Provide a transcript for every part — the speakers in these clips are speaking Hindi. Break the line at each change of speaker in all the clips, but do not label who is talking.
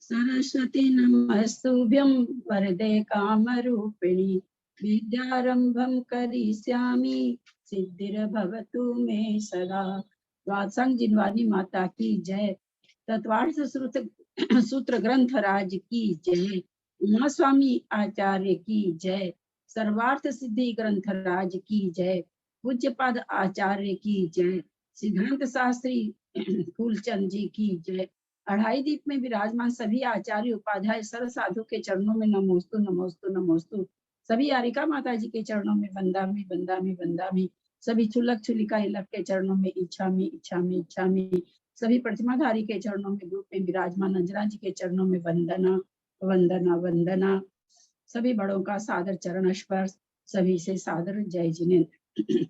सरस्वती नमस्तुभ्यं वरदे कामरूपिणी विद्यारंभं करिष्यामि सिद्धिर्भवतु मे सदा। वात्संग जिनवानी माता की जय। तत्वार्थ सूत्र ग्रंथ राज की जय। उमा स्वामी आचार्य की जय। सर्वार्थ सिद्धि ग्रंथ राज की जय। पूज्यपाद आचार्य की जय। सिद्धांत शास्त्री फूलचंद जी की जय। अढ़ाई दीप में विराजमान सभी आचार्य उपाध्याय सर्व साधु के चरणों में नमोस्तु नमोस्तु नमोस्तु। सभी आरिका माता जी के चरणों में वंदामि वंदामि वंदामि। सभी छुलक छुलिका इलक के चरणों में इच्छामि इच्छामि इच्छामि। सभी प्रतिमाधारी के चरणों में ग्रुप में विराजमान अंजना जी के चरणों में वंदना वंदना वंदना। सभी बड़ों का सादर चरण स्पर्श। सभी से सादर जय जिनेन्द्र।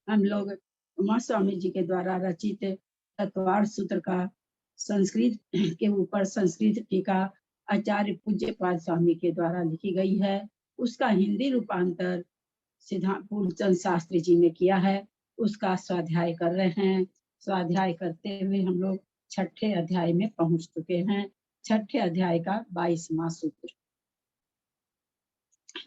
हम लोग उमा स्वामी जी के द्वारा रचित तत्वार्थ सूत्र का संस्कृत के ऊपर संस्कृत टीका आचार्य पूज्यपाद स्वामी के द्वारा लिखी गई है। उसका हिंदी रूपांतर सिद्धांत फूलचंद शास्त्री जी ने किया है। उसका स्वाध्याय कर रहे हैं। स्वाध्याय करते हुए हम लोग छठे अध्याय में पहुंच चुके हैं। छठे अध्याय का 22वां सूत्र।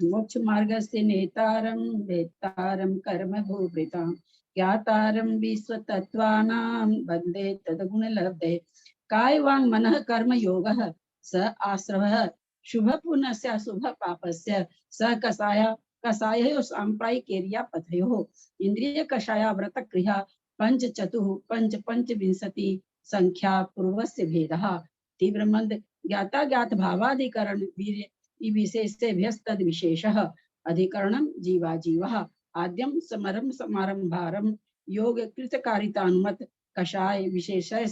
मोक्ष मार्ग से नेतारम वेत्तारम कर्म भूभृताम ज्ञातारम विश्व तत्वानां वंदे तद्गुण लब्धे। काय वांग मनः कर्म योगः स आश्रवः शुभ पुण्यस्य शुभ पापस्य स कषाय सांप्रायिकेर्या पथयोः। इंद्रिय कषाया व्रत क्रिया पंच चतुः पंच पंचविंशति संख्या पूर्वस्य भेदः। तीव्र मंद ज्ञाता ज्ञात भावाधिकरण वीर्य विशेषेभ्यस्तद विशेषः। अधिकरणं जीवा जीवः। आद्यम समरम समारंभारम योग कृतकारितानुमत कषाय विशेषः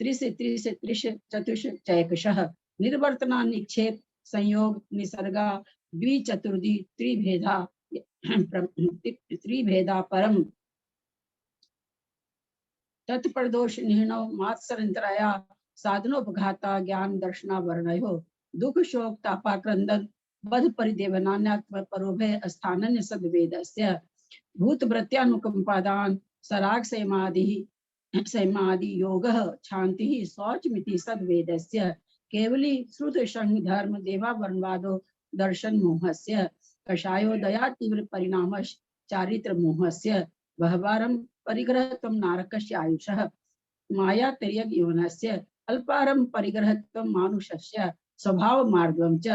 त्रिश त्रिश त्रिश चतुष चैकशः। निर्वर्तना निक्षेप संयोग निसर्गा द्विचतुर्दि त्रिभेदा परम तत्प्रदोष निहनो मात्सरंतराया साधनोपघाता ज्ञान दर्शना वर्णयो। दुख शोक तापाक्रंदन बध परिदेवनान्यत्व परोभय स्थानन्य सद्वेदस्य। भूत वृत्त्यानुकंपादान सराग सैमादि योगः शांति शौचमिति सद्वेदस्य। केवली श्रुत संग धर्म देवा वर्णवादो दर्शन मोहस्य। कषायो दया तीव्र परिणामश चारित्र मोहस्य। बहवारं परिग्रहत्वं नारकस्य आयुषः माया तिर्यग यौनस्य। अल्पारं परिग्रहत्वं मानुषस्य स्वभाव मार्गं च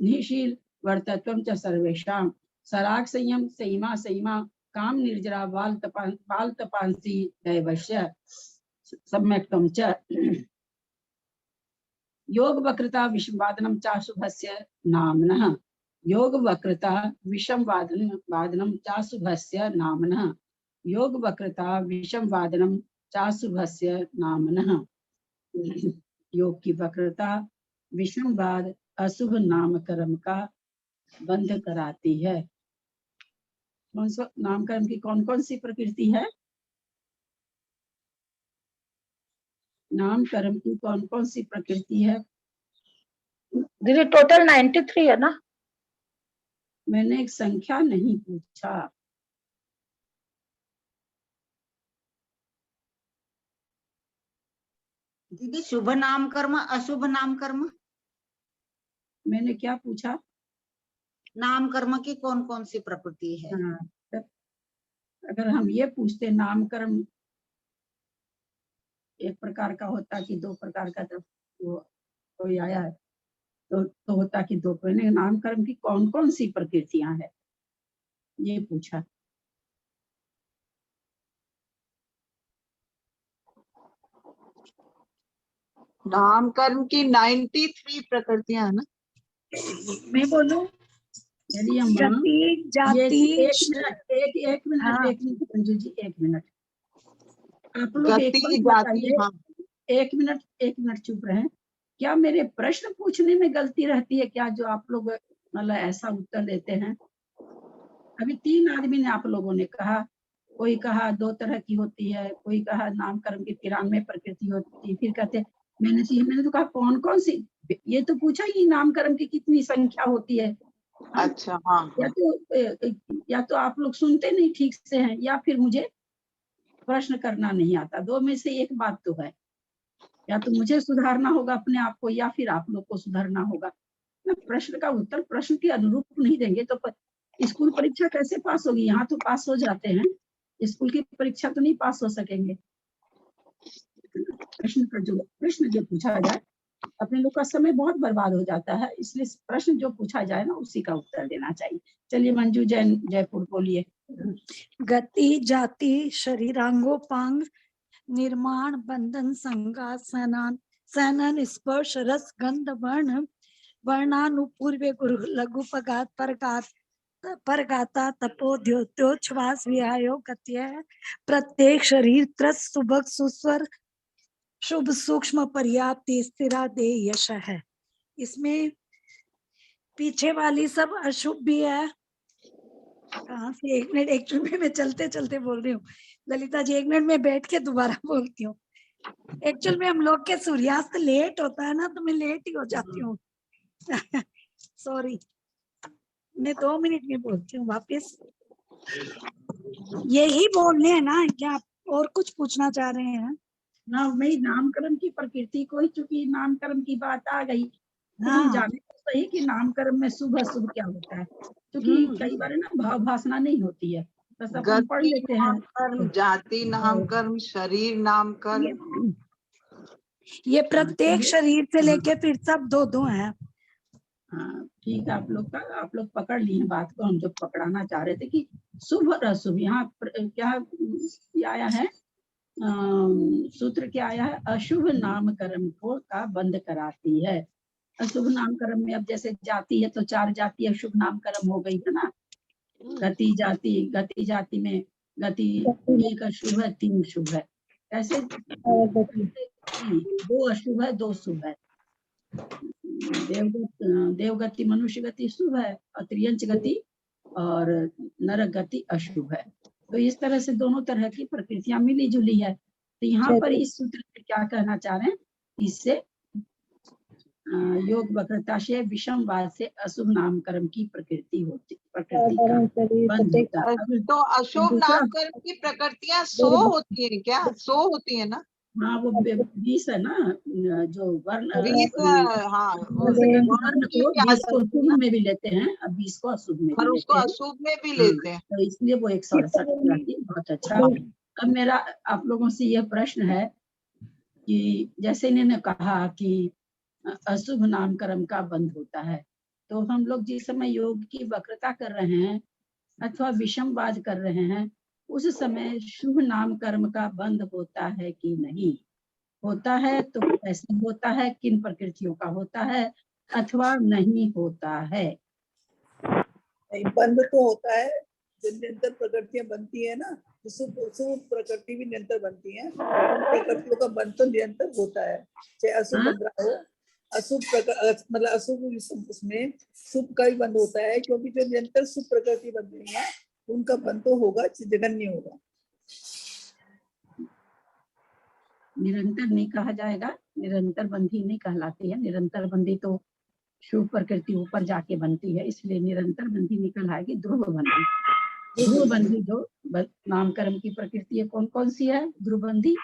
निशील वर्तत्वं च सर्वेषां। सराग संयम सैमा सैमा काम निर्जरा बाल तपांसी दैवस्य सम्यक्त्वं च। योग वक्रता विषमवादनं चाशुभस्य नाम्नः। योग वक्रता विषम वादनम चाशुभस्य नाम्नः। योग वक्रता विषम वादनम चाशुभस्य नाम्नः। योग की वक्रता विषमवाद अशुभ नामकर्म का बंध कराती है। कौन सा नामकर्म की कौन कौन सी प्रकृति है? नामकर्म की कौन कौन सी प्रकृति है?
दीदी टोटल 93 है ना?
मैंने एक संख्या नहीं पूछा।
दीदी शुभ नाम कर्म अशुभ नाम कर्म।
मैंने क्या पूछा?
नाम कर्म की कौन कौन सी प्रकृति है?
हाँ, अगर हम ये पूछते नामकर्म एक प्रकार का होता कि दो प्रकार का, जब वो कोई आया है तो होता कि दो। मैंने नामकर्म की कौन कौन सी प्रकृतियां हैं ये पूछा।
नाम कर्म की 93 प्रकृतियां है ना?
मैं बोलूं? यदि हम एक मिनट मंजू जी, एक मिनट आप लोग एक बात बताइए।
हाँ।
एक मिनट चुप रहे। क्या मेरे प्रश्न पूछने में गलती रहती है क्या, जो आप लोग मतलब ऐसा उत्तर देते हैं? अभी 3 आदमी ने आप लोगों ने कहा, कोई कहा 2 तरह की होती है, कोई कहा नामकर्म की 93 प्रकृति होती है, फिर कहते मैंने तो कहा कौन कौन सी। ये तो पूछा ही नामकर्म की कितनी संख्या होती है।
अच्छा हाँ।
या तो आप लोग सुनते नहीं ठीक से हैं, या फिर मुझे प्रश्न करना नहीं आता। दो में से एक बात तो है, या तो मुझे सुधारना होगा अपने आप को या फिर आप लोग को सुधारना होगा ना। प्रश्न का उत्तर प्रश्न के अनुरूप नहीं देंगे तो स्कूल परीक्षा कैसे पास होगी? यहाँ तो पास हो जाते हैं, स्कूल की परीक्षा तो नहीं पास हो सकेंगे। प्रश्न जो पूछा जाए, अपने लोग का समय बहुत बर्बाद हो जाता है, इसलिए प्रश्न जो पूछा जाए ना उसी का उत्तर देना चाहिए। चलिए मंजू जैन जयपुर बोलिए।
गति जाति शरीरांगोपांग निर्माण बंधन संगा सनन सनन स्पर्श रस गंध वर्ण वर्णानुपूर्व गुरु लघु पगात परगात परगाता तपो द्योतोच्छ्वास विहायो गत्य प्रत्येक शरीर त्रस सुभग सुस्वर शुभ सूक्ष्म पर्याप्त स्थिरा दे यश है। इसमें पीछे वाली सब अशुभ भी है। कहाँ से? एक मिनट, एक्चुअली मैं चलते चलते बोल रही हूँ ललिता जी, एक मिनट में बैठ के दोबारा बोलती हूँ। एक्चुअल में हम लोग के सूर्यास्त लेट होता है ना, तो मैं लेट ही हो जाती हूँ। सॉरी, मैं 2 मिनट में बोलती हूँ वापस। यही बोलने हैं ना, क्या आप और कुछ पूछना चाह रहे हैं?
ना, मैं नामकरण की प्रकृति को ही, चूंकि नामकरण की बात आ गई तो
हाँ।
हम जाने तो सही कि नामकरण में शुभ अशुभ क्या होता है, क्योंकि कई बार ना भाव भाषणा नहीं होती है, बस अपन पढ़
गति
लेते हैं।
नामकर्म, जाति नामकर्म, शरीर नामकर्म।
ये प्रत्येक शरीर से लेके फिर सब दो दो हैं।
हाँ ठीक है, आप लोग पकड़ लिए बात को। हम जो पकड़ाना चाह रहे थे कि शुभ और अशुभ, यहाँ क्या आया है, सूत्र क्या आया है, अशुभ नामकरण को का बंद कराती है। अशुभ नामकरण में अब जैसे जाति है तो 4 जाति अशुभ नामकरण हो गई है ना। गति जाति में गति 1 अशुभ है, 3 शुभ है। कैसे? 2 अशुभ है, 2 शुभ है। देवगति मनुष्य गति शुभ है और त्रियंच गति और नरक गति अशुभ है। तो इस तरह से दोनों तरह की प्रकृतियां मिली जुली है। तो यहाँ पर इस सूत्र में क्या कहना चाह रहे हैं, इससे योग वक्रता से विषमवाद से अशुभ नामकरण की प्रकृति का बंध होता है।
तो अशुभ नामकर्म की प्रकृतियां 100 होती है क्या? 100 होती है ना?
हाँ, वो 20 है ना, जो वर्ण
20, हाँ,
वर्ण को 20 को शुभ में भी लेते हैं और 20 को अशुभ में भी
और उसको
लेते हैं।
अशुभ में भी
हाँ,
लेते हैं।
तो इसलिए वो 168 जाती है। बहुत अच्छा। अब मेरा आप लोगों से यह प्रश्न है कि जैसे इन्होंने कहा कि अशुभ नामकरण का बंध होता है, तो हम लोग जिस समय योग की वक्रता कर रहे हैं अथवा विषमवाद कर रहे हैं, उस समय शुभ नामकर्म का बंध होता है कि नहीं? होता है तो कैसे होता है, किन प्रकृतियों का होता है अथवा नहीं होता है?
बंध तो होता है, जब निरंतर प्रकृतियां बनती है ना, शुभ प्रकृति भी निरंतर बनती है, उन प्रकृतियों का बंध तो निरंतर होता है, चाहे अशुभ बन रहा हो। अशुभ मतलब अशुभ, उसमें शुभ का भी बंध होता है, क्योंकि जो निरंतर शुभ प्रकृति बन रही है उनका बंध तो होगा, जगन्य होगा।
निरंतर नहीं कहा जाएगा, निरंतर बंधी नहीं कहलाती है। निरंतर बंधी तो शुभ प्रकृति ऊपर जाके बनती है, इसलिए निरंतर बंधी निकल आएगी ध्रुव बंधी। ध्रुव बंधी जो नामकर्म की प्रकृति है, कौन कौन सी है ध्रुव बंधी?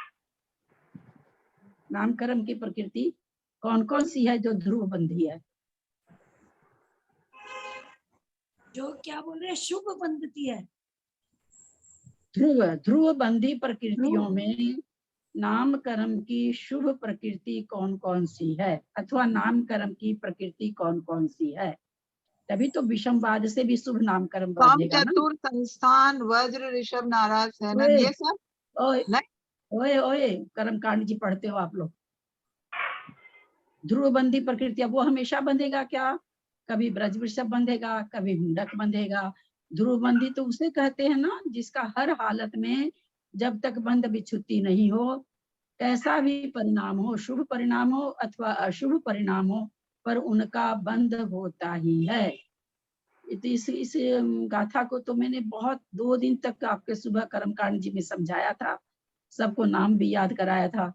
नामकर्म की प्रकृति कौन कौन सी है जो ध्रुव बंधी है?
जो क्या बोल रहे हैं, शुभ बंधती है।
ध्रुव बंधी प्रकृतियों में नामकर्म की शुभ प्रकृति कौन कौन सी है अथवा नामकर्म की प्रकृति कौन कौन सी है? तभी तो विषमवाद से भी शुभ नामकर्म बनेगा ना।
चतुर संस्थान वज्र ऋषभ नाराज सैनन, ये सब
ओए
नहीं।
ओए ओए कर्मकांड जी पढ़ते हो आप लोग? ध्रुव बंधी प्रकृतियां वो हमेशा बंधेगा क्या? कभी ब्रज वृषभ बंधेगा, कभी मुंडक बंधेगा। ध्रुव बंधी तो उसे कहते हैं ना जिसका हर हालत में जब तक बंध विच्छुत्ति नहीं हो, कैसा भी परिणाम हो, शुभ परिणाम हो अथवा अशुभ परिणाम हो, पर उनका बंध होता ही है। इस गाथा को तो मैंने बहुत 2 दिन तक आपके सुबह कर्मकांड जी में समझाया था, सबको नाम भी याद कराया था।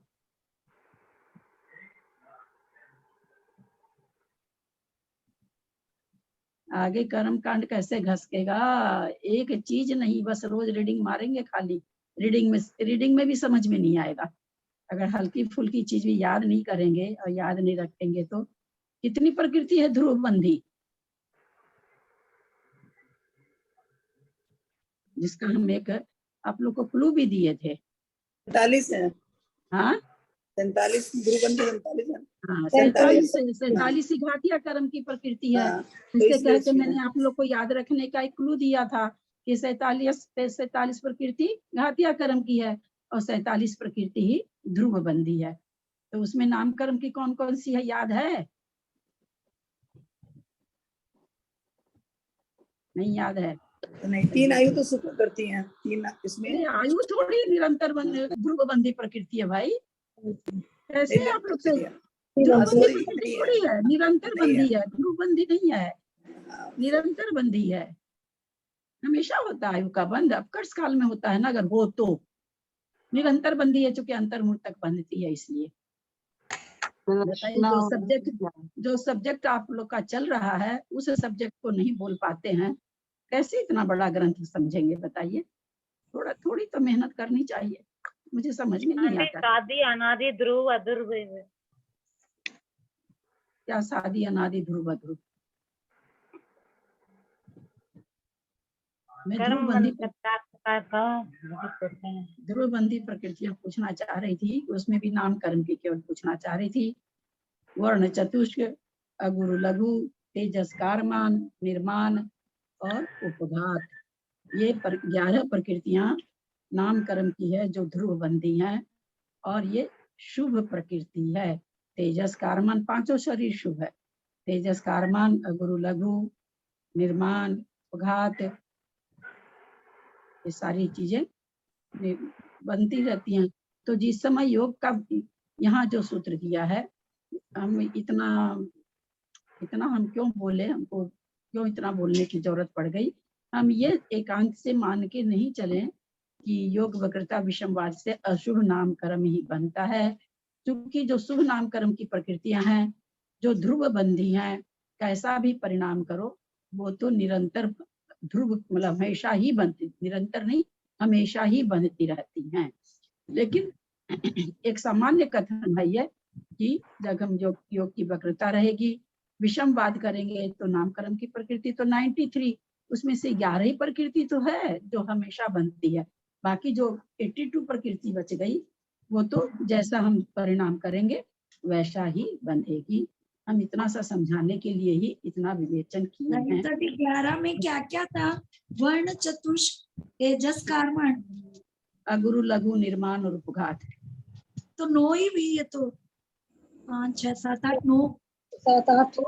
आगे कर्मकांड कैसे घसकेगा? एक चीज नहीं, बस रोज रीडिंग मारेंगे खाली, रीडिंग में भी समझ में नहीं आएगा। अगर हल्की फुल्की चीज भी याद नहीं करेंगे और याद नहीं रखेंगे तो कितनी प्रकृति है ध्रुवबंधी, जिसका हम एक आप लोग को क्लू भी दिए थे।
47 है,
हाँ
47 ध्रुवबंधी 47 है।
हाँ,
47
47 ही घाटिया कर्म की प्रकृति है।
हाँ, तो
इससे
इसलिए
कहते
इसमें
मैंने आप लोग को याद रखने का एक क्लू दिया था कि 47 प्रकृति घातिया कर्म की है और 47 प्रकृति ही ध्रुवबंधी है। तो उसमें नाम कर्म की कौन कौन सी है, याद है? नहीं याद है?
नहीं, 3 आयु तो सुख करती हैं, 3 इसमें।
ये आयु थोड़ी निरंतर ध्रुवबंधी प्रकृति है भाई, कैसे आप लोग से ध्रुवबंधी प्रकृति थोड़ी है, निरंतर बंधी है, ध्रुवबंधी नहीं है, निरंतर बंधी है। हमेशा होता है आयु का बंध, अपकर्ष काल में होता है ना, अगर हो तो। निरंतर बंधी है चूंकि अंतर्मुख तक बंधती है, इसलिए। बताइए, जो सब्जेक्ट आप लोग का चल रहा है उस सब्जेक्ट को नहीं बोल पाते हैं, कैसे इतना बड़ा ग्रंथ समझेंगे? बताइए, थोड़ी तो मेहनत करनी चाहिए, मुझे समझ में नहीं आता।
शादी अनादि ध्रुव अध्रुव,
क्या शादी अनादि ध्रुव अध्रुव? मैं ध्रुवबंधी प्रकृतियां पूछना चाह रही थी, उसमें भी नाम कर्म की केवल पूछना चाह रही थी। वर्ण चतुष्क, अगुरु लघु, तेजस्कारमान, निर्माण और उपघात, ये 11 प्रकृतियां नाम कर्म की है जो ध्रुवबंधी हैं, और ये शुभ प्रकृति है। तेजस कारमान, 5 शरीर शुभ है। तेजस कारमान, अगुरु लघु, निर्माण, उपघात, ये सारी चीजें बनती रहती हैं। तो जिस समय योग का यहाँ जो सूत्र दिया है, हम इतना हम क्यों बोले, हमको क्यों इतना बोलने की जरूरत पड़ गई? हम ये एकांत से मान के नहीं चले कि योग वक्रता विषमवाद से अशुभ नाम कर्म ही बनता है, क्योंकि जो शुभ नाम कर्म की प्रकृतियां हैं, जो ध्रुव बंधी हैं, कैसा भी परिणाम करो वो तो निरंतर ध्रुव मतलब हमेशा ही बनती, निरंतर नहीं हमेशा ही बनती रहती हैं। लेकिन एक सामान्य कथन है ये कि जब हम योग की वक्रता रहेगी, विषमवाद करेंगे तो नामकर्म की प्रकृति तो 93, उसमें से 11 ही प्रकृति तो है जो हमेशा बनती है, बाकी जो 82 प्रकृति बच गई वो तो जैसा हम परिणाम करेंगे वैसा ही बंधेगी। हम इतना सा समझाने के लिए ही इतना विवेचन किए हैं।
11 में क्या क्या था? वर्ण चतुष्क, तेजस कारमान,
अगुरु लघु, निर्माण और उपघात।
तो 9 ही भी है, तो 5 6 7 8 9 7 8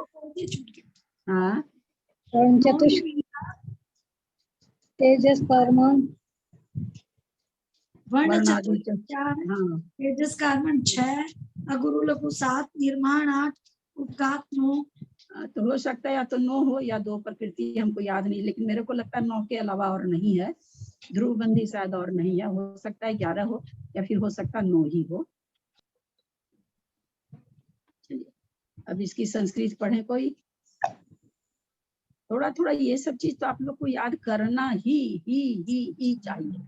हाँ,
वर्ण चतुष्क, तेजस कारमान, वर्ण चतुष्क 4,
हाँ,
तेजस कारमान 6, अगुरु लघु 7, निर्माण 8, उपघात 9।
तो हो सकता है या तो 9 हो या 2 प्रकृति, हमको याद नहीं, लेकिन मेरे को लगता है 9 के अलावा और नहीं है। ध्रुवबंधी शायद और नहीं है, हो सकता है 11 हो या फिर हो सकता है 9 ही हो। चलिए अब इसकी संस्कृत पढ़े कोई। थोड़ा ये सब चीज तो आप लोग को याद करना ही चाहिए,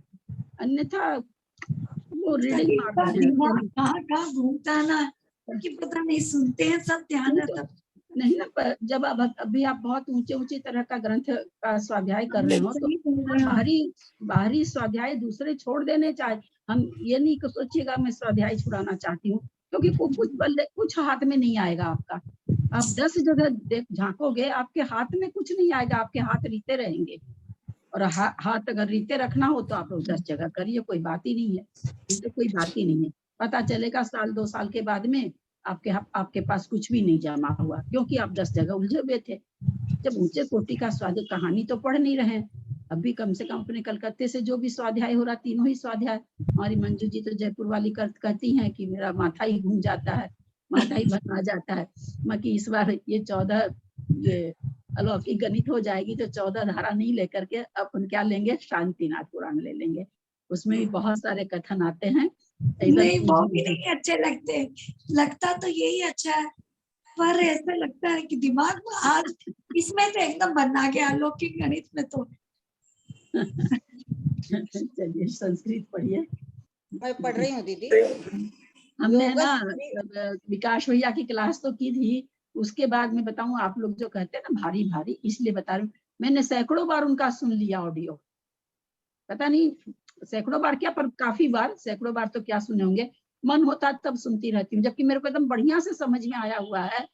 अन्यथा वो रीडिंग
कहाँ घूमता है ना कि पता नहीं, सुनते हैं सब ध्यान रहता
नहीं ना। जब अभी आप बहुत ऊंचे तरह का ग्रंथ का स्वाध्याय कर रहे हो तो बाहरी स्वाध्याय दूसरे छोड़ देने चाहिए। हम ये नहीं सोचिएगा मैं स्वाध्याय छुड़ाना चाहती हूँ, क्योंकि कुछ हाथ में नहीं आएगा आपका। आप 10 जगह झांकोगे, आपके हाथ में कुछ नहीं आएगा, आपके हाथ रीते रहेंगे। और हाथ अगर रीते रखना हो तो आप लोग 10 जगह करिए, कोई बात ही नहीं है, तो कोई बात ही नहीं है। पता चलेगा साल 2 साल के बाद में आपके पास कुछ भी नहीं जमा हुआ, क्योंकि आप 10 जगह उलझे हुए थे। जब ऊंचे कोटि का स्वाध्याय, कहानी तो पढ़ नहीं रहे, अभी कम से कम अपने कलकत्ते से जो भी स्वाध्याय हो रहा, तीनों ही स्वाध्याय। हमारी मंजू जी तो जयपुर वाली कहती हैं कि मेरा माथा ही घूम जाता है, माथा ही भरमा जाता है। बाकी इस बार ये 14 ये अलौकिक गणित हो जाएगी तो 14 धारा नहीं लेकर के अपन क्या लेंगे, शांतिनाथ पुराण ले लेंगे। उसमें भी बहुत सारे कथन आते हैं।
नहीं वो भी नहीं अच्छे लगते, लगता तो यही अच्छा है, पर ऐसा लगता है कि दिमाग में आज इसमें तो एकदम बना गया अलौकिक गणित में तो
चलिए संस्कृत पढ़िए।
मैं पढ़ रही हूँ दीदी।
हमने
योग
ना विकास भैया की क्लास तो की थी, उसके बाद में बताऊं, आप लोग जो कहते हैं ना भारी भारी, इसलिए बता रही हूँ, मैंने सैकड़ों बार उनका सुन लिया ऑडियो, पता नहीं सैकड़ों बार क्या, पर काफी बार, सैकड़ों बार तो क्या सुने होंगे, मन होता तब सुनती रहती हूँ, जबकि मेरे को एकदम बढ़िया से समझ में आया हुआ है,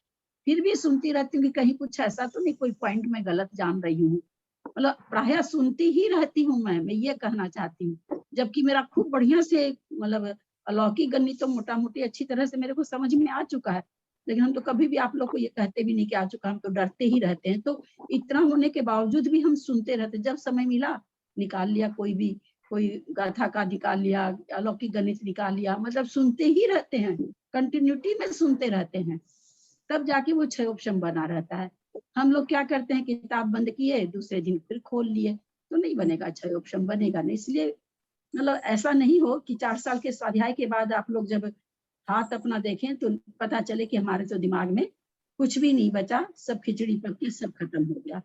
फिर भी सुनती रहती हूँ कि कहीं कुछ ऐसा तो नहीं, कोई पॉइंट में गलत जान रही हूँ। मतलब प्रायः सुनती ही रहती हूँ मैं ये कहना चाहती हूँ, जबकि मेरा खूब बढ़िया से मतलब अलौकिक गणित तो मोटा मोटी अच्छी तरह से मेरे को समझ में आ चुका है, लेकिन हम तो कभी भी आप लोग को ये कहते भी नहीं कि आ चुका, हम तो डरते ही रहते हैं। तो इतना होने के बावजूद भी हम सुनते रहते, जब समय मिला निकाल लिया, कोई भी कोई गाथा का निकाल लिया, अलौकिक गणित निकाल लिया, मतलब सुनते ही रहते हैं, कंटिन्यूटी में सुनते रहते हैं, तब जाके वो क्षयोपशम बना रहता है। हम लोग क्या करते हैं, किताब बंद किए, दूसरे दिन फिर खोल लिए, तो नहीं बनेगा, क्षयोपशम बनेगा नहीं। इसलिए मतलब ऐसा नहीं हो कि 4 साल के स्वाध्याय के बाद आप लोग जब हाथ अपना देखें तो पता चले कि हमारे तो दिमाग में कुछ भी नहीं बचा, सब खिचड़ी पक्की, सब खत्म हो गया।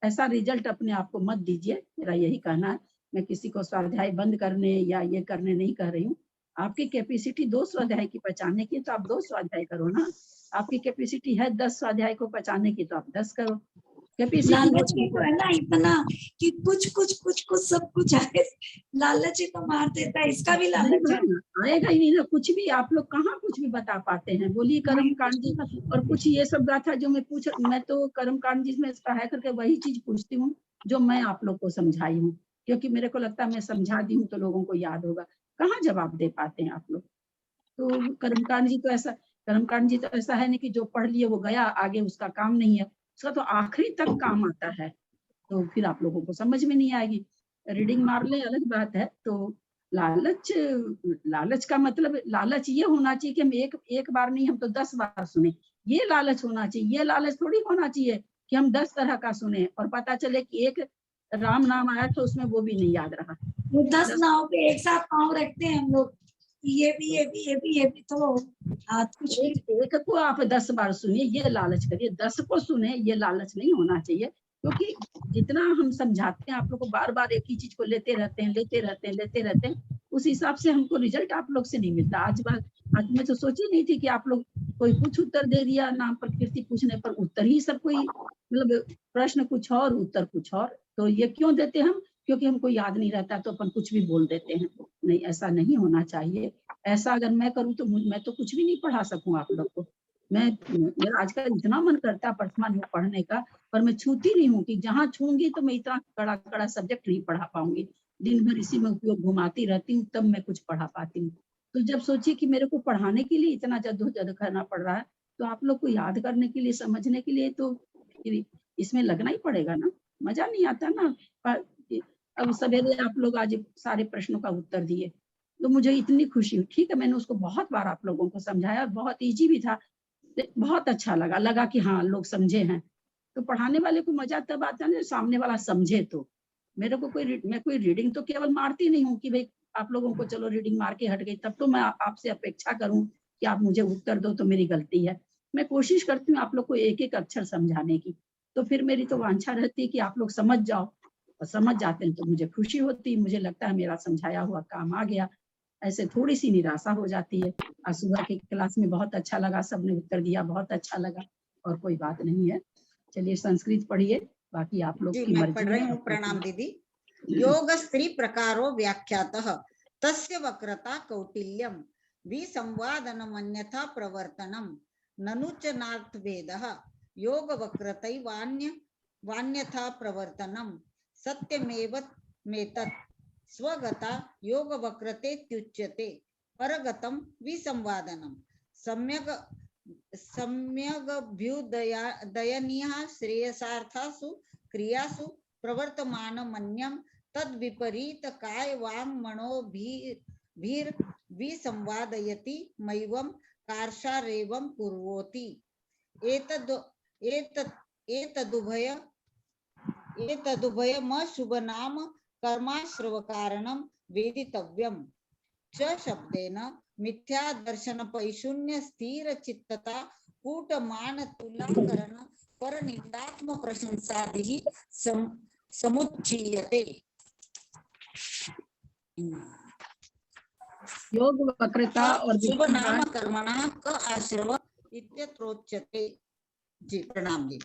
ऐसा रिजल्ट अपने आप को मत दीजिए, मेरा यही कहना है। मैं किसी को स्वाध्याय बंद करने या ये करने नहीं कह रही हूँ। आपकी कैपेसिटी 2 स्वाध्याय की पचाने की, तो आप 2 स्वाध्याय करो ना। आपकी कैपेसिटी है 10 स्वाध्याय को पचाने की, तो आप 10 करो।
लालच भी तो है ना इतना कि कुछ सब कुछ है, लालच ही तो मार देता है, इसका भी लालच है।
आएगा ही नहीं ना कुछ भी, आप लोग कहाँ कुछ भी बता पाते हैं। बोलिए कर्म कांड जी, और कुछ ये सब गाथा जो मैं तो कर्म कांड जी में पढ़ाई करके वही चीज पूछती हूँ जो मैं आप लोग को समझाई हूँ, क्योंकि मेरे को लगता है मैं समझा दी हूँ तो लोगों को याद होगा। कहाँ जवाब दे पाते हैं आप लोग। तो कर्मकांड जी तो ऐसा है नहीं कि जो पढ़ लिए वो गया, आगे उसका काम नहीं है, उसका तो आखिरी तक काम आता है, तो फिर आप लोगों को समझ में नहीं आएगी। रीडिंग मार ले अलग बात है। तो लालच का मतलब, लालच ये होना चाहिए कि हम एक बार नहीं, हम तो 10 बार सुने, ये लालच होना चाहिए। ये लालच थोड़ी होना चाहिए कि हम 10 तरह का सुने और पता चले कि एक राम नाम आया तो उसमें वो भी नहीं याद रहा।
वो 10 नाव पे एक साथ पाँव रखते हैं हम लोग, ये भी तो हाथ कुछ भी।
एक को आप 10 बार सुनिए, ये लालच करिए, 10 को सुने, ये लालच नहीं होना चाहिए। क्योंकि जितना हम समझाते हैं आप लोग को, बार बार एक ही चीज को लेते रहते हैं, उस हिसाब से हमको रिजल्ट आप लोग से नहीं मिलता। आज मैं तो सोची नहीं थी कि आप लोग कोई कुछ उत्तर दे दिया, नाम प्रकृति पूछने पर उत्तर ही सब कोई, मतलब प्रश्न कुछ और उत्तर कुछ और। तो ये क्यों देते हम, क्योंकि हमको याद नहीं रहता तो अपन कुछ भी बोल देते हैं। नहीं, ऐसा नहीं होना चाहिए। ऐसा अगर मैं करूँ तो मैं तो कुछ भी नहीं पढ़ा सकूं आप लोग को। मेरा आजकल इतना मन करता है प्रथमा पढ़ने का, पर मैं छूती नहीं हूँ कि जहाँ छूंगी तो मैं इतना कड़ा सब्जेक्ट नहीं पढ़ा पाऊंगी। दिन भर इसी में उपयोग घुमाती रहती हूँ, तब मैं कुछ पढ़ा पाती हूँ। तो जब सोचिए कि मेरे को पढ़ाने के लिए इतना जद्दोजहद करना पड़ रहा है, तो आप लोग को याद करने के लिए, समझने के लिए, तो इसमें लगना ही पड़ेगा ना। मजा नहीं आता ना। अब सवेरे आप लोग आज सारे प्रश्नों का उत्तर दिए तो मुझे इतनी खुशी हुई। ठीक है, मैंने उसको बहुत बार आप लोगों को समझाया, बहुत इजी भी था, बहुत अच्छा लगा कि हाँ लोग समझे हैं। तो पढ़ाने वाले को मजा तब आता है ना सामने वाला समझे। तो मेरे को मैं कोई रीडिंग तो केवल मारती नहीं हूँ कि भाई आप लोगों को चलो रीडिंग मार के हट गई, तब तो मैं आपसे अपेक्षा करूँ कि आप मुझे उत्तर दो, तो मेरी गलती है। मैं कोशिश करती हूँ आप लोग को एक एक अक्षर समझाने की, तो फिर मेरी तो वांछा रहती है कि आप लोग समझ जाओ, और समझ जाते हैं तो मुझे खुशी होती है, मुझे लगता है मेरा समझाया हुआ काम आ गया। ऐसे थोड़ी सी निराशा हो जाती है। आज सुबह की क्लास में बहुत अच्छा लगा, सबने उत्तर दिया, बहुत अच्छा लगा, और कोई बात नहीं है। चलिए संस्कृत पढ़िए, बाकी आप लोग
जी
की
मैं
मर्जी
पढ़ रही हूँ।
है।
प्रणाम दीदी। योग स्त्री प्रकारो व्याख्यातः तस्य वक्रता कौटिल्यम विसंवादनमन्यथा प्रवर्तनम ननु च नार्थभेदः योग वान्यथा प्रवर्तनम सत्यमेव मेतत् स्वगता योग वक्रतेत्युच्यते परगतम विसंवादनम सम्यगभ्युदयनीयः श्रेयसार्थासु क्रियासु प्रवर्तमानमन्यं तद्विपरीत काय वांग मनोभिर्विसंवादयति मैवं कार्षारेवं कुर्वोति एतदुभयमशुभनाम कर्माश्रवकारणं वेदितव्यम् च शब्देन मिथ्यादर्शन पैशून्य स्थिर चित्तता कूटमान तुलाकरण परनिंदात्म प्रशंसादि समुच्चीयते।
योग वक्रता और
शुभ नाम
विसंवाद,
कर्मणः क आश्रव इत्यत्रोच्यते। जी प्रणाम जी।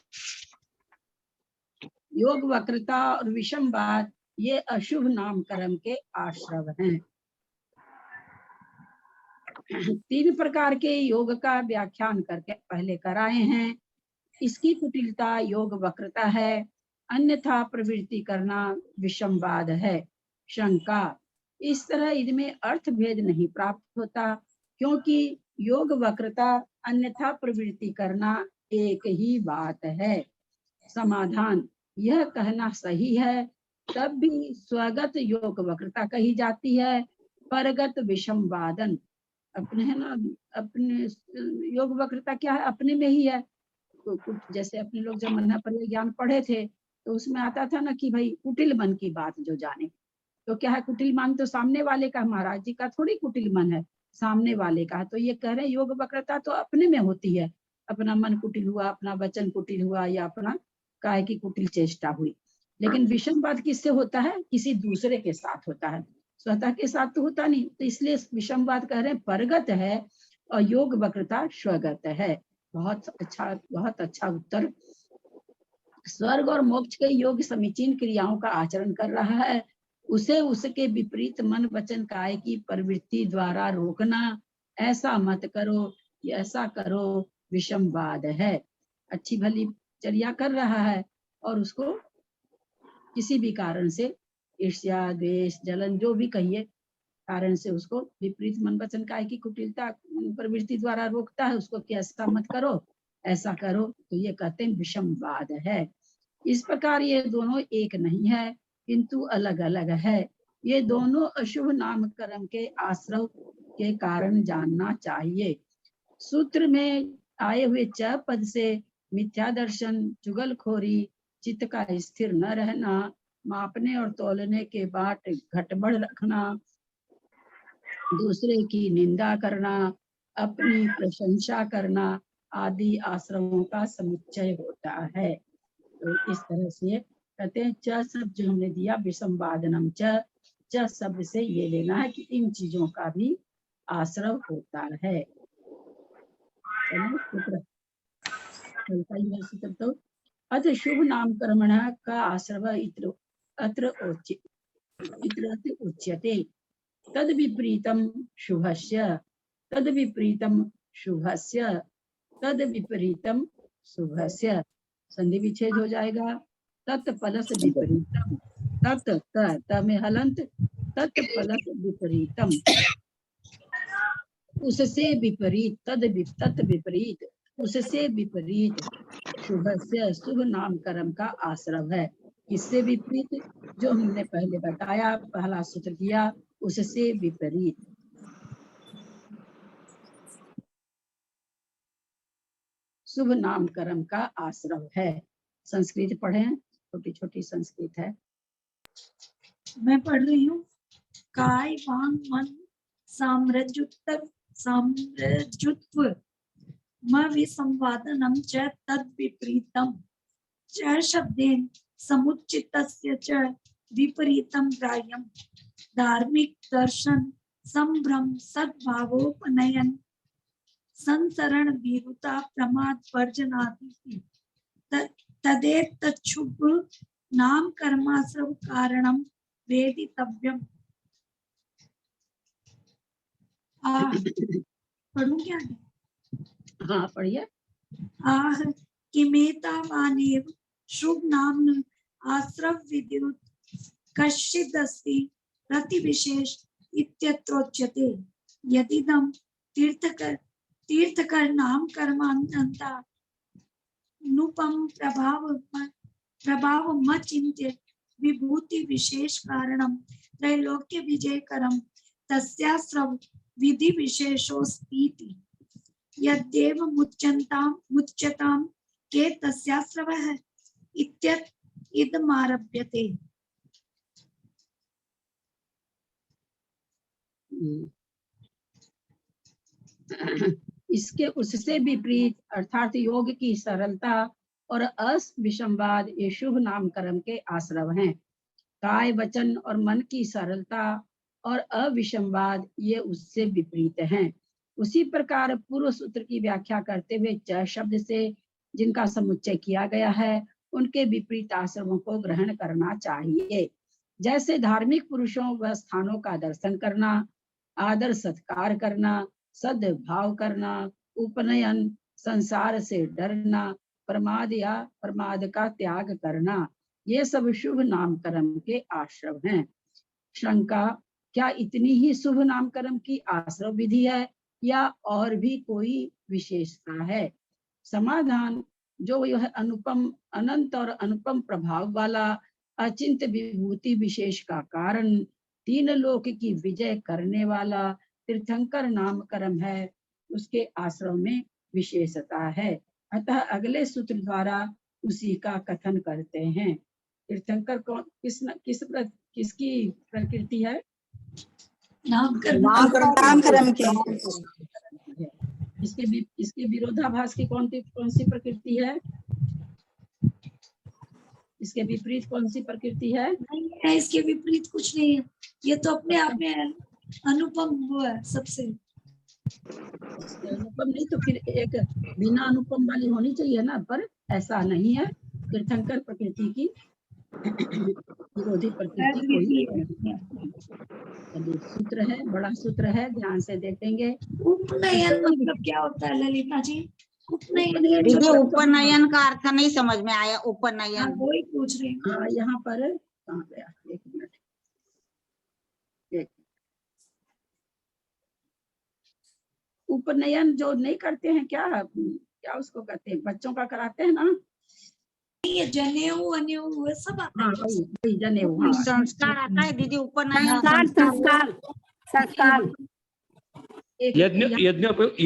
योग वक्रता और विषमवाद ये अशुभ नामकरण के आश्रव हैं। 3 प्रकार के योग का व्याख्यान करके पहले कराए हैं। इसकी कुटिलता योग वक्रता है, अन्यथा प्रवृत्ति करना विषमवाद है। शंका, इस तरह इनमें अर्थ भेद नहीं प्राप्त होता, क्योंकि योग वक्रता अन्यथा प्रवृत्ति करना एक ही बात है। समाधान, यह कहना सही है, तब भी स्वगत योग वक्रता कही जाती है, परगत विषमवादन। अपने है ना, अपने योग वक्रता क्या है, अपने में ही है। कुछ जैसे अपने लोग जब मन्ना पर ज्ञान पढ़े थे तो उसमें आता था ना कि भाई कुटिल मन की बात जो जाने, तो क्या है कुटिल मन तो सामने वाले का, महाराज जी का थोड़ी कुटिल मन है, सामने वाले का। तो ये कह रहे हैं योग वक्रता तो अपने में होती है, अपना मन कुटिल हुआ, अपना वचन कुटिल हुआ, या अपना काय की कुटिल चेष्टा हुई। लेकिन विषमवाद किससे होता है, किसी दूसरे के साथ होता है, स्वतः के साथ तो होता नहीं। तो इसलिए विषमवाद कह रहे हैं परगत है और योग वक्रता स्वगत है। बहुत अच्छा उत्तर। स्वर्ग और मोक्ष के योग समीचीन क्रियाओं का आचरण कर रहा है, उसे उसके विपरीत मन वचन काय की प्रवृत्ति द्वारा रोकना, ऐसा मत करो, ऐसा करो, विषमवाद है। अच्छी भली चर्या कर रहा है और उसको किसी भी कारण से ईर्ष्या, द्वेष, जलन जो भी कहिए कारण से उसको विपरीत मन वचन काय की कुटिलता प्रवृत्ति द्वारा रोकता है, उसको कि ऐसा मत करो, ऐसा करो, तो ये कहते हैं विषमवाद है। इस प्रकार ये दोनों एक नहीं है, किंतु अलग अलग है। ये दोनों अशुभ नामकरण के आश्रव के कारण जानना चाहिए। सूत्र में आए हुए च पद से मिथ्या दर्शन, चुगलखोरी, चित्त का स्थिर न रहना, मापने और तोलने के बाट घटबढ़ रखना, दूसरे की निंदा करना, अपनी प्रशंसा करना आदि आश्रमों का समुच्चय होता है। तो इस तरह से कहते हैं च शब्द जो हमने दिया विषमवादनम च शब्द से ये लेना है कि इन चीजों का भी आश्रव होता है। तो अथ शुभ नामकर्मण का आश्रव अत्र उच्यते। तद विपरीतम शुभस्य, तद विपरीतम शुभस्य, तद विपरीतम शुभस्य। संधि विच्छेद हो जाएगा। तत्पलस विपरीतम, तत् में हलंत, तत्पलस विपरीतम, उससे विपरीत, तत् विपरीत, उससे विपरीत, शुभस्य शुभ नामकरण का आश्रव है। किससे विपरीत, जो हमने पहले बताया, पहला सूत्र किया, उससे विपरीत। शुभ नामकरण का आश्रव है। संस्कृत पढ़े, छोटी छोटी संस्कृत है।
मैं पढ़ रही हूँ। काय वांग मन साम्राज्युत्व विसंवादनम च तद विपरीतम च शब्देन समुच्चितस्य च विपरीतम ग्राह्यम। धार्मिक दर्शन संभ्रम सद्भावोपनयन संसरण भीरुता प्रमाद वर्जनादि तदेतच्छुभ नाम कर्माश्रव कारणम वेदितव्यम। पढ़ूं क्या?
हाँ पढ़िए।
आह किमेतावानेव शुभ नाम आश्रव विद्युत कश्चिदस्ति प्रतिविशेष इत्यत्रोच्यते। यदिदं तीर्थकर नाम कर्मान्ता नुपम प्रभाव मचिन्त्य विभूति विशेष कारणम त्रैलोक्य विजयकरम तस्याश्रव विधि विशेषोस्तीति। यद्देव मुच्यतां के तस्याश्रवः इदमारभ्यते।
इसके उससे विपरीत अर्थात योग की सरलता और अविषमवाद ये शुभ नामकरण के आश्रव हैं। काय वचन और मन की सरलता और अविषमवाद ये उससे विपरीत हैं। उसी प्रकार पूर्व सूत्र की व्याख्या करते हुए च शब्द से जिनका समुच्चय किया गया है उनके विपरीत आश्रमों को ग्रहण करना चाहिए। जैसे धार्मिक पुरुषों व स्थानों का दर्शन करना, आदर सत्कार करना, सद्भाव करना, उपनयन, संसार से डरना, प्रमाद या प्रमाद का त्याग करना, ये सब शुभ नामकर्म के आश्रम हैं। शंका, क्या इतनी ही शुभ नामकर्म की आश्रम विधि है या और भी कोई विशेषता है? समाधान, जो यह अनुपम अनंत और अनुपम प्रभाव वाला अचिंत विभूति विशेष का कारण, तीन लोक की विजय करने वाला तीर्थंकर नामकर्म है, उसके आश्रम में विशेषता है। अतः अगले सूत्र द्वारा उसी का कथन करते हैं। तीर्थंकर कौन, किसकी प्रकृति है?
नामकरण के
इसके विरोधाभास की कौन सी प्रकृति है? इसके विपरीत कौन सी प्रकृति है?
नहीं है, इसके विपरीत कुछ नहीं है। ये तो अपने आप में अनुपम हुआ है सबसे।
अनुपम नहीं तो फिर एक बिना अनुपम वाली होनी चाहिए ना, पर ऐसा नहीं है। तीर्थंकर प्रकृति की विरोधी प्रकृति कोई नहीं। सूत्र है, बड़ा सूत्र है, ध्यान से देखेंगे।
उपनयन मतलब क्या होता है ललिता जी? उपनयन
दीदी उपनयन का अर्थ नहीं समझ में आया। उपनयन
वही पूछ रही हूँ।
हाँ, यहाँ पर कहाँ गया, एक मिनट। उपनयन जो नहीं करते हैं, क्या उसको कहते हैं, बच्चों का कराते हैं ना,
ये जनेऊ वनेऊ वो सब आता है।
वही जनेऊ। हाँ,
संस्कार आता है दीदी। उपनयन
संस्कार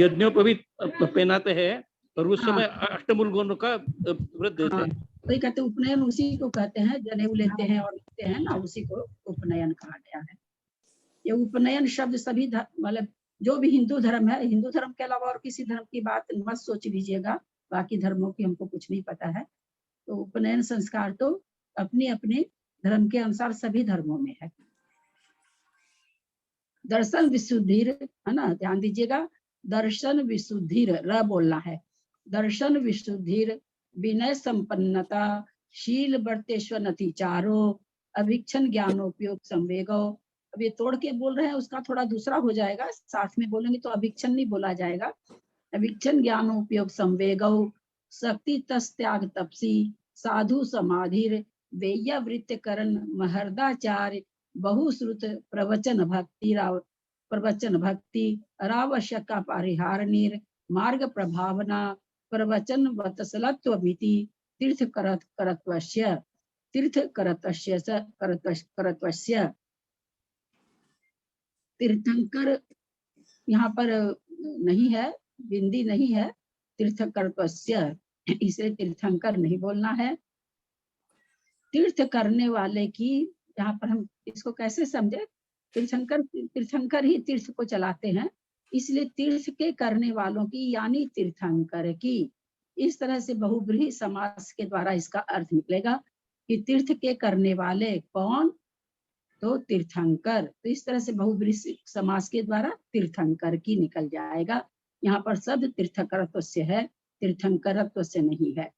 यज्ञोपवीत पहनाते हैं और उस समय अष्टमूल गुण का व्रत देते हैं।
वही कहते हैं उपनयन, उसी को कहते हैं, जनेऊ लेते हैं और लेते हैं ना, उसी को उपनयन कहा गया है। ये उपनयन शब्द सभी मतलब जो भी हिंदू धर्म है, हिंदू धर्म के अलावा और किसी धर्म की बात मत सोच लीजिएगा, बाकी धर्मों की हमको कुछ नहीं पता है। तो उपनयन संस्कार तो अपने अपने धर्म के अनुसार सभी धर्मों में है। दर्शन विशुद्धिर, है ना, ध्यान दीजिएगा, दर्शन विशुद्धिर, र बोलना है। दर्शन विशुद्धिर, विनय संपन्नता, शील वर्तेष्वनतिचारो, अभिक्षण ज्ञानोपयोग संवेगो। अब ये तोड़ के बोल रहे हैं, उसका थोड़ा दूसरा हो जाएगा, साथ में बोलेंगे तो अभिक्षण नहीं बोला जाएगा। अभिक्षण ज्ञानोपयोग संवेगो, शक्ति तस्त्याग तपसी, साधु समाधिर, वेय वृत्तकरण महर्दाचार्य, बहुश्रुत प्रवचन भक्ति अरावश्यक परिहारनीर, मार्ग प्रभावना, प्रवचन वत्सलत्वमिति, तीर्थ करत्वस्य। तीर्थंकर यहाँ पर नहीं है, बिंदी नहीं है, तीर्थकर्तव्य, इसे तीर्थंकर नहीं बोलना है। तीर्थ करने वाले की, यहाँ पर हम इसको कैसे समझे, तीर्थंकर ही तीर्थ को चलाते हैं, इसलिए तीर्थ के करने वालों की यानी तीर्थंकर की। इस तरह से बहुब्रीहि समास के द्वारा इसका अर्थ निकलेगा कि तीर्थ के करने वाले कौन, तो तीर्थंकर। तो इस तरह से बहुब्रीहि समास के द्वारा तीर्थंकर की निकल जाएगा। यहाँ पर शब्द तीर्थकरत्व से है, तीर्थंकरत्व से नहीं है।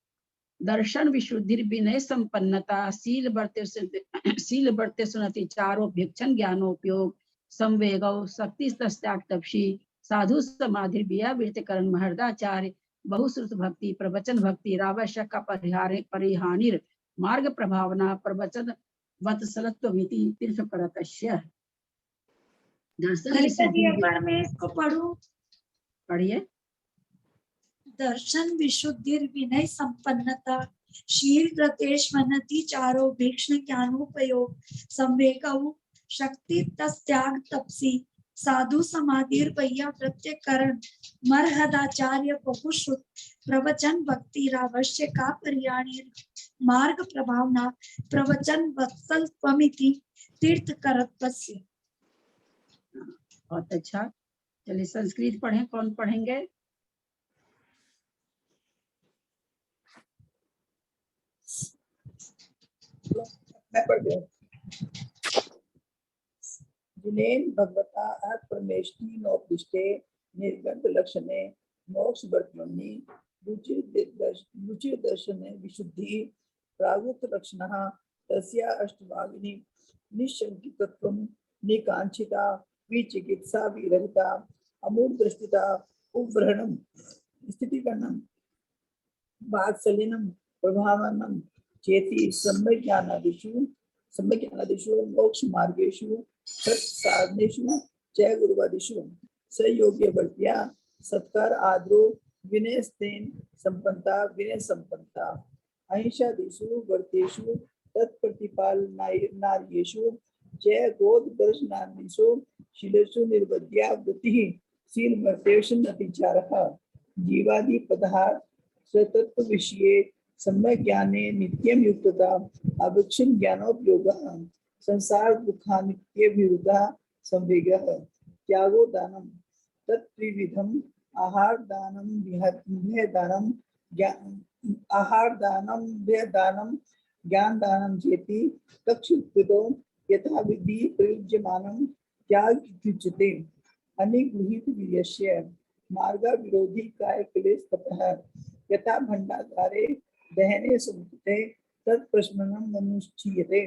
दर्शन विशुद्धि, विनय संपन्नता, शील बढ़ते सुनति चारो, भिक्षण ज्ञानोपयोग संवेगौ, शक्ति तस्त्याग तपसी, साधु समाधि बिया वृत्तकरण महर्दाचार्य, बहुश्रुत भक्ति, प्रवचन भक्ति, रावश्यक का परिहानिर, मार्ग प्रभावना, प्रवचन वत्सलत्वमिति, तीर्थकरतस्य।
दर्शन में इसको पढ़ूं,
पढ़िए।
दर्शन विशुद्धि, विनय संपन्नता, शील रतेश्वनति चारो, भीक्षण ज्ञानोपयोग संवेगौ, शक्ति तस्त्याग तपसी, साधु समाधिर वैया वृत्तकरण मर्हदाचार्य, बहुश्रुत प्रवचन भक्ति, रावश्य का परिहानिर, मार्ग प्रभावना, प्रवचन वत्सलत्वमिति, तीर्थकरत्वस्य।
बहुत अच्छा। चलिए संस्कृत पढ़ें, कौन पढ़ेंगे?
मैं पढ़ गया। जिनेन भगवता परमेष्टि नोपदिष्टे निर्गंध लक्षणे मोक्ष वर्तमनि रुचि दर्शने विशुद्धि प्रागुत लक्षणः तस्या अष्टभागिनी निशंकितत्वं निकांक्षिता विचिकित्सा विरहिता अमूढ़ दृष्टिता उपग्रहणम स्थितिकरणम वात्सल्यनम प्रभावनम चेति सम्यज्ञानादिषु मोक्ष मार्गेषु साधनेषु च गुरुवादिषु सयोग्यवर्त्या सत्कार आदरो विनयस्तेन संपन्नता अहिंसादिषु वर्तेषु तत्प्रतिपालनार्येषु च गोदर्शनादिषु शीलेषु निर्वद्या वृत्तिः शीलमर्तेषु जीवादि पदार्थ स्वतत्व विषये सम्यक ज्ञाने नित्यम युक्तता अविक्षिण ज्ञानोपयोगः संसार दुःखानित्य विरुद्धः संवेगः त्यागो दानम तत्त्रिविधम आहार दानम विहय दानम आहार दानम व्यय दानम ज्ञान दानम चेति तक्षुत्पितो यथा विधि प्रयुज्यमानं त्याग इत्युच्यते अनिगृहीत वीर्यस्य मार्ग विरोधी काय क्लेश तपः यथा भंडागारे दहने समुचिते तत्प्रश्नम मनुष्यते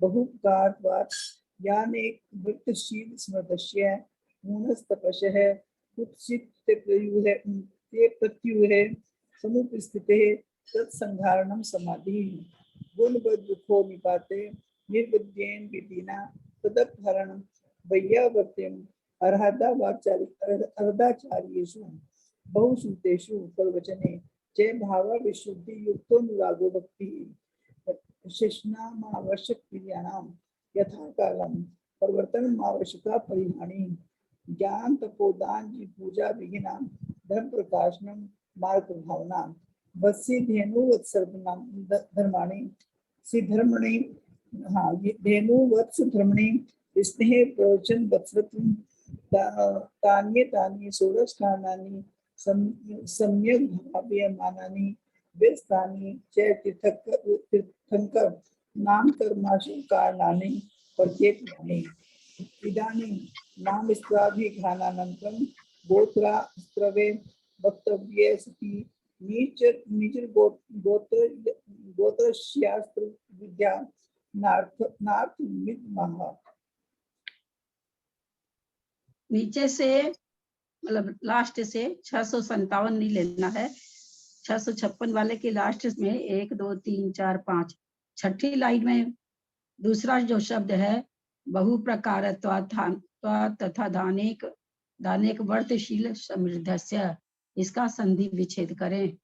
बहुकारवाद यानेक वृत्तशील स्मृतस्य मूनस्तपशः कुत्सित प्रत्युहे समुपस्थिते तत्संधारणम समाधि गुणबद्ध दुखो निपाते निर्विद्येन विधिना तदपहरणम वैयावर्त्यम अर्हदाचार्येषु बहुश्रुतेषु प्रवचने च भाव विशुद्धि युक्तो अनुरागो भक्ति शिष्णामावश्यक क्रियाणां यथा कालम परिवर्तनम आवश्यका परिहानि ज्ञान तपोदान जी पूजा विघ्नां धर्म प्रकाशनम मार्ग भावना वत्स्य धेनु वत्सर्वनाम धर्माणि सिद्धर्मणि धेनु वत्स धर्मणि स्नेह प्रवचन वत्सत्वं तान्ये षोडशकारणानि सम्यक भाव्यमानानि व्यस्तानि च तीर्थंकर नाम कर्माशु कारणानि प्रत्येकानि इदानीं नाम स्त्राभिघानानन्तरं गोत्रास्त्रवे वक्तव्ये सति नीच गोत्रस्यास्त्र विद्या नार्थ विद्मः।
नीचे से मतलब लास्ट से 657 नहीं लेना है, 656 वाले के लास्ट में 1 2 3 4 5 छठी लाइन में दूसरा जो शब्द है बहु प्रकार तथा दानेक वर्तशील समृद्धस्य, इसका संधि विच्छेद करें।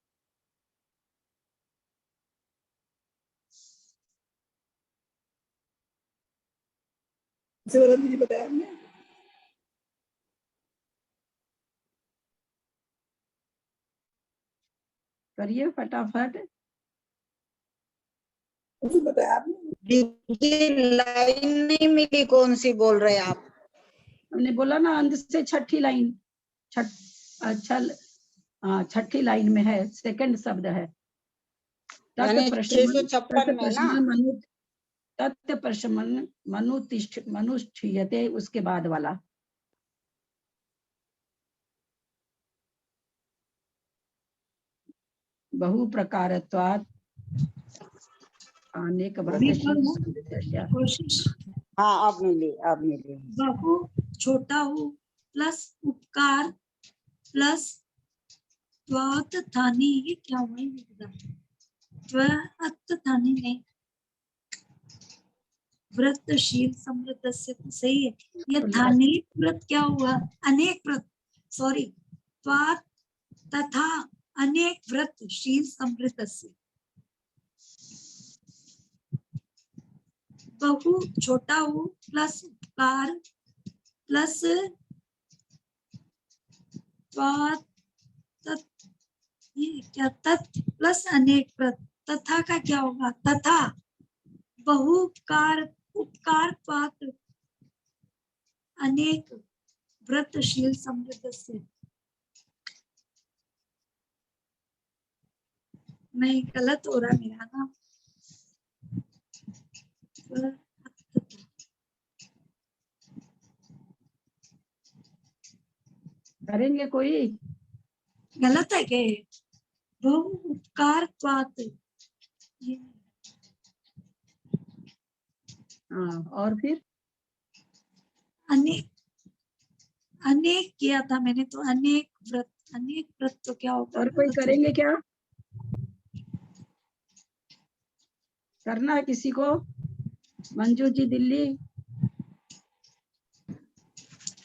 जी बताया हमने
करिए फटाफट।
बताया आपने
लाइन नहीं मिली, कौन सी बोल रहे हैं आप?
हमने बोला ना अंत से छठी लाइन, छठी लाइन में है, सेकंड शब्द है मनुष्यते, उसके बाद वाला बहु प्रकारत्वात् अनेक
कोशिश।
हाँ अब मिली।
बहु छोटा हो प्लस उपकार प्लस त्वात थानी, ये क्या हुआ? त्वात थानी नहीं, व्रतशील समृद्ध से तो सही है। ये थानी व्रत क्या हुआ? अनेक व्रत, सॉरी, त्वात तथा अनेक व्रतशील समृद्ध से। बहु छोटा हो प्लस उपकार प्लस ये क्या? तत् प्लस अनेक व्रत, तथा का क्या होगा? तथा बहुकार उपकार पात्र अनेक व्रतशील समृद्ध से। नहीं, गलत हो रहा मेरा ना।
करेंगे कोई?
गलत है के? बहु उपकारत्वात् ये
हाँ, और फिर
अनेक अनेक किया था मैंने तो, अनेक व्रत तो क्या होगा?
और कोई करेंगे क्या? करना है किसी को? मंजू जी दिल्ली।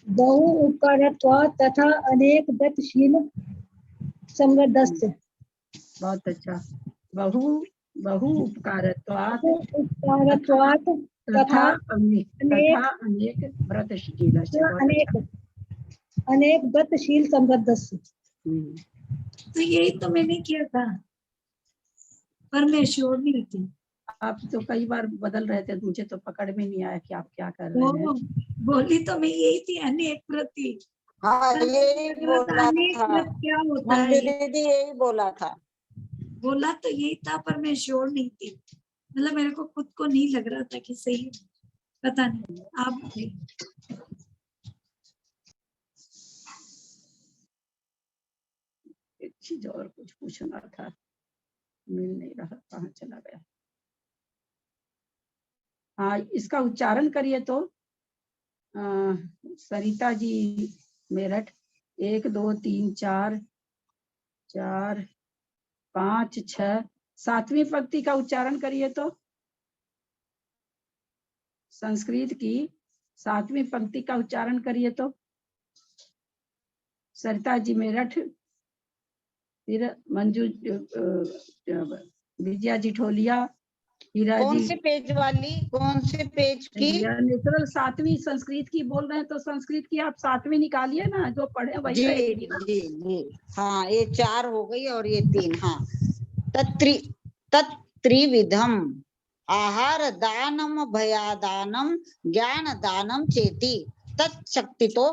बहु उपकारत्वात् तथा अनेक व्रतशील संगतस्य।
बहुत अच्छा। बहु उपकारत्वात्
उपकारत्वात्
तथा
अनेक
अनेक व्रतशील।
अनेक अनेक व्रतशील संगतस्य।
तो यही तो मैंने किया था, पर मैं श्योर नहीं थी।
आप तो कई बार बदल रहे थे, मुझे तो पकड़ में नहीं आया कि आप क्या कर रहे हैं।
वो बोली तो मैं यही थी, अनेक व्रती।
हाँ यही बोला
अनेक
था
व्रत क्या होता है?
मंजू दीदी, यही बोला था।
बोला तो यही था, पर मैं श्योर नहीं थी। मतलब मेरे को खुद को नहीं लग रहा था कि सही है। पता नहीं, आप बताइए।
एक चीज और कुछ पूछना था, मिल नहीं रहा, कहाँ चला गया। हाँ, इसका उच्चारण करिए तो। सरिता जी मेरठ, 1 2 3 4 4 5 6 7वीं पंक्ति का उच्चारण करिए तो। संस्कृत की 7वीं पंक्ति का उच्चारण करिए तो। सरिता जी मेरठ, फिर मंजू विजया जी ठोलिया, हीरा
कौन
जी।
से पेज वाली, कौन से पेज की?
नेचुरल 7वीं संस्कृत की बोल रहे हैं तो संस्कृत की आप 7वीं निकालिए ना, जो पढ़े वही
जी
रहेगी ना।
जी हाँ, ये 4 हो गई और ये 3। हाँ, तत्त्रिविधम आहार दानम भयादानम ज्ञान दानम चेति तत्शक्तितो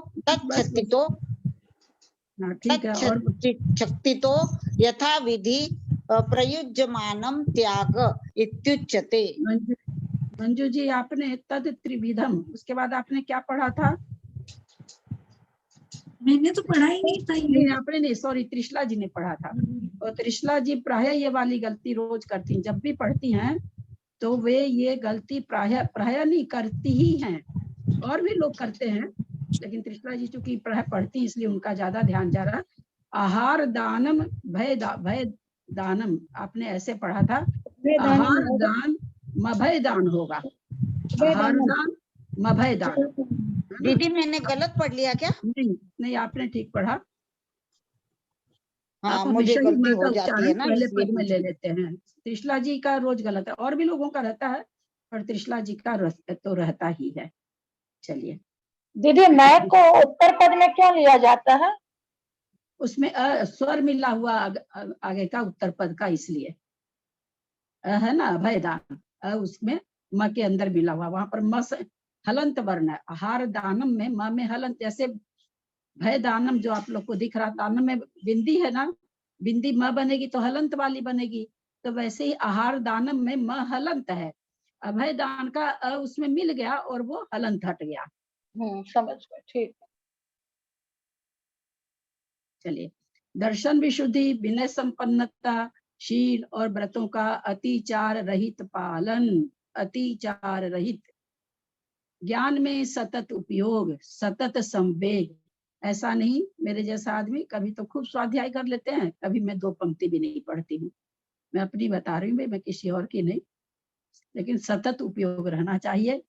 हाँ ठीक है। और
तत्शक्तितो यथा विधि प्रयुज्यमानम त्याग इत्युच्यते।
मंजू जी, आपने तद त्रिविधम, उसके बाद आपने क्या पढ़ा था?
मैंने तो पढ़ा ही नहीं था ये।
नहीं, आपने नहीं, सॉरी, त्रिशला जी ने पढ़ा था। और त्रिशला जी प्राय ये वाली गलती रोज करती हैं, जब भी पढ़ती हैं तो वे ये गलती प्राय नहीं करती ही हैं, और भी लोग करते हैं, लेकिन त्रिशला जी चूंकि प्राय पढ़ती इसलिए उनका ज्यादा ध्यान जा रहा। आहार दानम भय दानम आपने ऐसे पढ़ा था, आहार दान मभय दान होगा। आहार दान मभय दान।
दीदी मैंने गलत पढ़ लिया क्या?
नहीं, आपने ठीक पढ़ा।
हाँ,
आप
मुझे
हमेशा ही
गलती
माँ का
हो जाती है
उच्चारण
ना,
पहले
इसलिए
पद में ले लेते हैं। त्रिशला जी का रोज गलत है, और भी लोगों का रहता है, पर त्रिशला जी का तो रहता ही है। चलिए,
दीदी मैं को उत्तर पद में क्यों लिया जाता है?
उसमें स्वर मिला हुआ आगे का उत्तर पद का, इसलिए है ना, अभयदान। उसमें म के अंदर मिला हुआ, वहां पर म से हलंत वर्ण है। आहार दानम में म में हलंत, जैसे भय दानम जो आप लोग को दिख रहा, दानम में बिंदी है ना, बिंदी म बनेगी तो हलंत वाली बनेगी, तो वैसे ही आहार दानम में म हलंत है, अभय दान का उसमें मिल गया और वो हलंत हट गया।
समझ गए, ठीक।
चलिए, दर्शन विशुद्धि, विनय संपन्नता, शील और व्रतों का अतिचार रहित पालन, अतिचार रहित, ज्ञान में सतत उपयोग, सतत संवेग। ऐसा नहीं, मेरे जैसा आदमी कभी तो खूब स्वाध्याय कर लेते हैं, कभी मैं 2 पंक्ति भी नहीं पढ़ती हूँ। मैं अपनी बता रही हूँ, मैं किसी और की नहीं, लेकिन सतत उपयोग रहना चाहिए।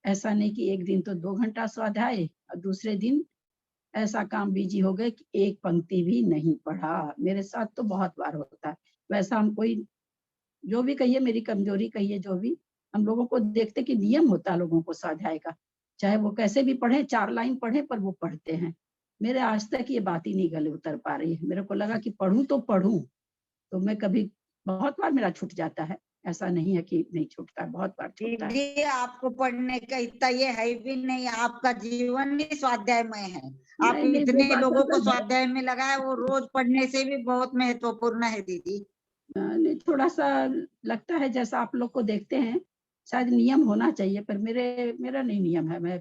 ऐसा नहीं कि एक दिन तो 2 घंटा स्वाध्याय और दूसरे दिन ऐसा काम बिजी हो गए कि 1 पंक्ति भी नहीं पढ़ा। मेरे साथ तो बहुत बार होता है। वैसा हम कोई, जो भी कहिए, मेरी कमजोरी कहिए, जो भी, हम लोगों को देखते कि नियम होता है लोगों को स्वाध्याय का, चाहे वो कैसे भी पढ़े, 4 लाइन पढ़े, पर वो पढ़ते हैं। मेरे आज तक ये बात ही नहीं गले उतर पा रही है। मेरे को लगा कि पढ़ूं तो पढ़ूं, तो मैं कभी, बहुत बार मेरा छूट जाता है, ऐसा नहीं है कि नहीं छूटता, बहुत बार छूटता है।
दीदी आपको पढ़ने का इतना ये है भी नहीं, आपका जीवन ही स्वाध्यायमय है। आप
नहीं, वो
इतने
बात
लोगों
तो
को
है।
स्वाध्याय में लगाए, वो रोज पढ़ने से भी बहुत महत्वपूर्ण है दीदी।
नहीं, थोड़ा सा लगता है जैसा आप लोग को देखते हैं, शायद नियम होना चाहिए, पर मेरा नहीं नियम है। मैं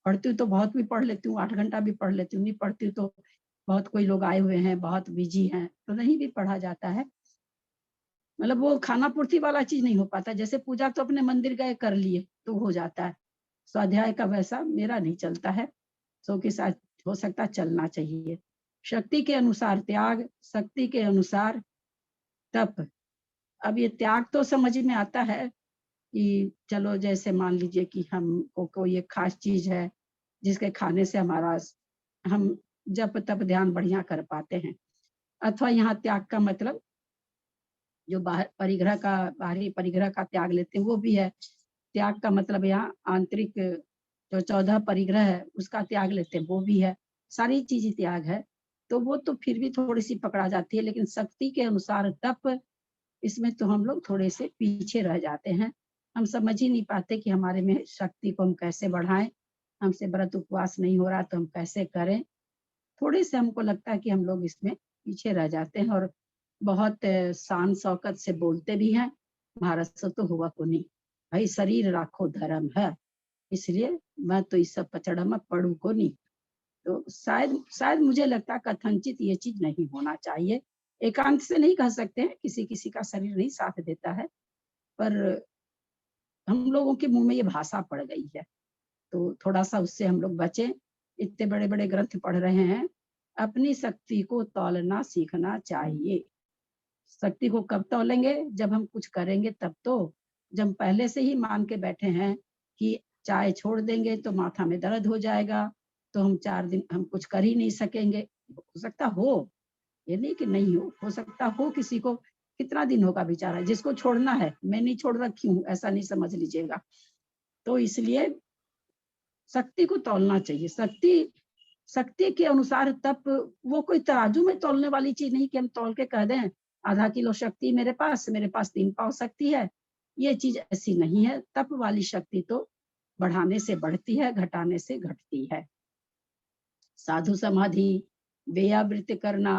पढ़ती हूँ तो बहुत भी पढ़ लेती हूँ, 8 घंटा भी पढ़ लेती हूँ, नहीं पढ़ती हूँ तो बहुत कोई लोग आए हुए हैं, बहुत बिजी हैं, तो नहीं भी पढ़ा जाता है। मतलब वो खाना पूर्ति वाला चीज नहीं हो पाता। जैसे पूजा तो अपने मंदिर गए कर लिए तो हो जाता है, स्वाध्याय का वैसा मेरा नहीं चलता है। सो के साथ हो सकता है चलना चाहिए। शक्ति के अनुसार त्याग, शक्ति के अनुसार तप। अब ये त्याग तो समझ में आता है कि चलो जैसे मान लीजिए कि हमको कोई एक खास चीज है जिसके खाने से हमारा हम जप तप ध्यान बढ़िया कर पाते हैं, अथवा यहाँ त्याग का मतलब जो बाहर परिग्रह का, बाहरी परिग्रह का त्याग लेते हैं वो भी है। त्याग का मतलब यहाँ आंतरिक जो 14 परिग्रह है उसका त्याग लेते हैं वो भी है, सारी चीजें त्याग है। तो वो तो फिर भी थोड़ी सी पकड़ा जाती है, लेकिन शक्ति के अनुसार तप, इसमें तो हम लोग थोड़े से पीछे रह जाते हैं। हम समझ ही नहीं पाते कि हमारे में शक्ति को हम कैसे बढ़ाएं। हमसे व्रत उपवास नहीं हो रहा तो हम कैसे करें। थोड़े से हमको लगता है कि हम लोग इसमें पीछे रह जाते हैं और बहुत शान शौकत से बोलते भी हैं, महाराज से तो हुआ को नहीं, भाई शरीर राखो धर्म है, इसलिए मैं तो इस सब पचड़ा में पढ़ू को नहीं। तो शायद मुझे लगता है कथनचित ये चीज नहीं होना चाहिए। एकांत से नहीं कह सकते हैं, किसी किसी का शरीर नहीं साथ देता है, पर हम लोगों के मुंह में ये भाषा पड़ गई है, तो थोड़ा सा उससे हम लोग बचें। इतने बड़े बड़े ग्रंथ पढ़ रहे हैं, अपनी शक्ति को तौलना सीखना चाहिए। शक्ति को कब तौलेंगे? जब हम कुछ करेंगे तब तो। जब पहले से ही मान के बैठे हैं कि चाय छोड़ देंगे तो माथा में दर्द हो जाएगा, तो हम 4 दिन हम कुछ कर ही नहीं सकेंगे। हो सकता हो, ये नहीं कि नहीं हो सकता हो किसी को। कितना दिन होगा बेचारा जिसको छोड़ना है, मैं नहीं छोड़ रखी हूँ ऐसा नहीं समझ लीजिएगा। तो इसलिए शक्ति को तौलना चाहिए। शक्ति के अनुसार तप, वो कोई तराजू में तौलने वाली चीज नहीं कि हम तौल के कह दें आधा किलो शक्ति मेरे पास 3 पाव शक्ति है, ये चीज ऐसी नहीं है। तप वाली शक्ति तो बढ़ाने से बढ़ती है, घटाने से घटती है। साधु समाधि, वेयावृत्ति करना,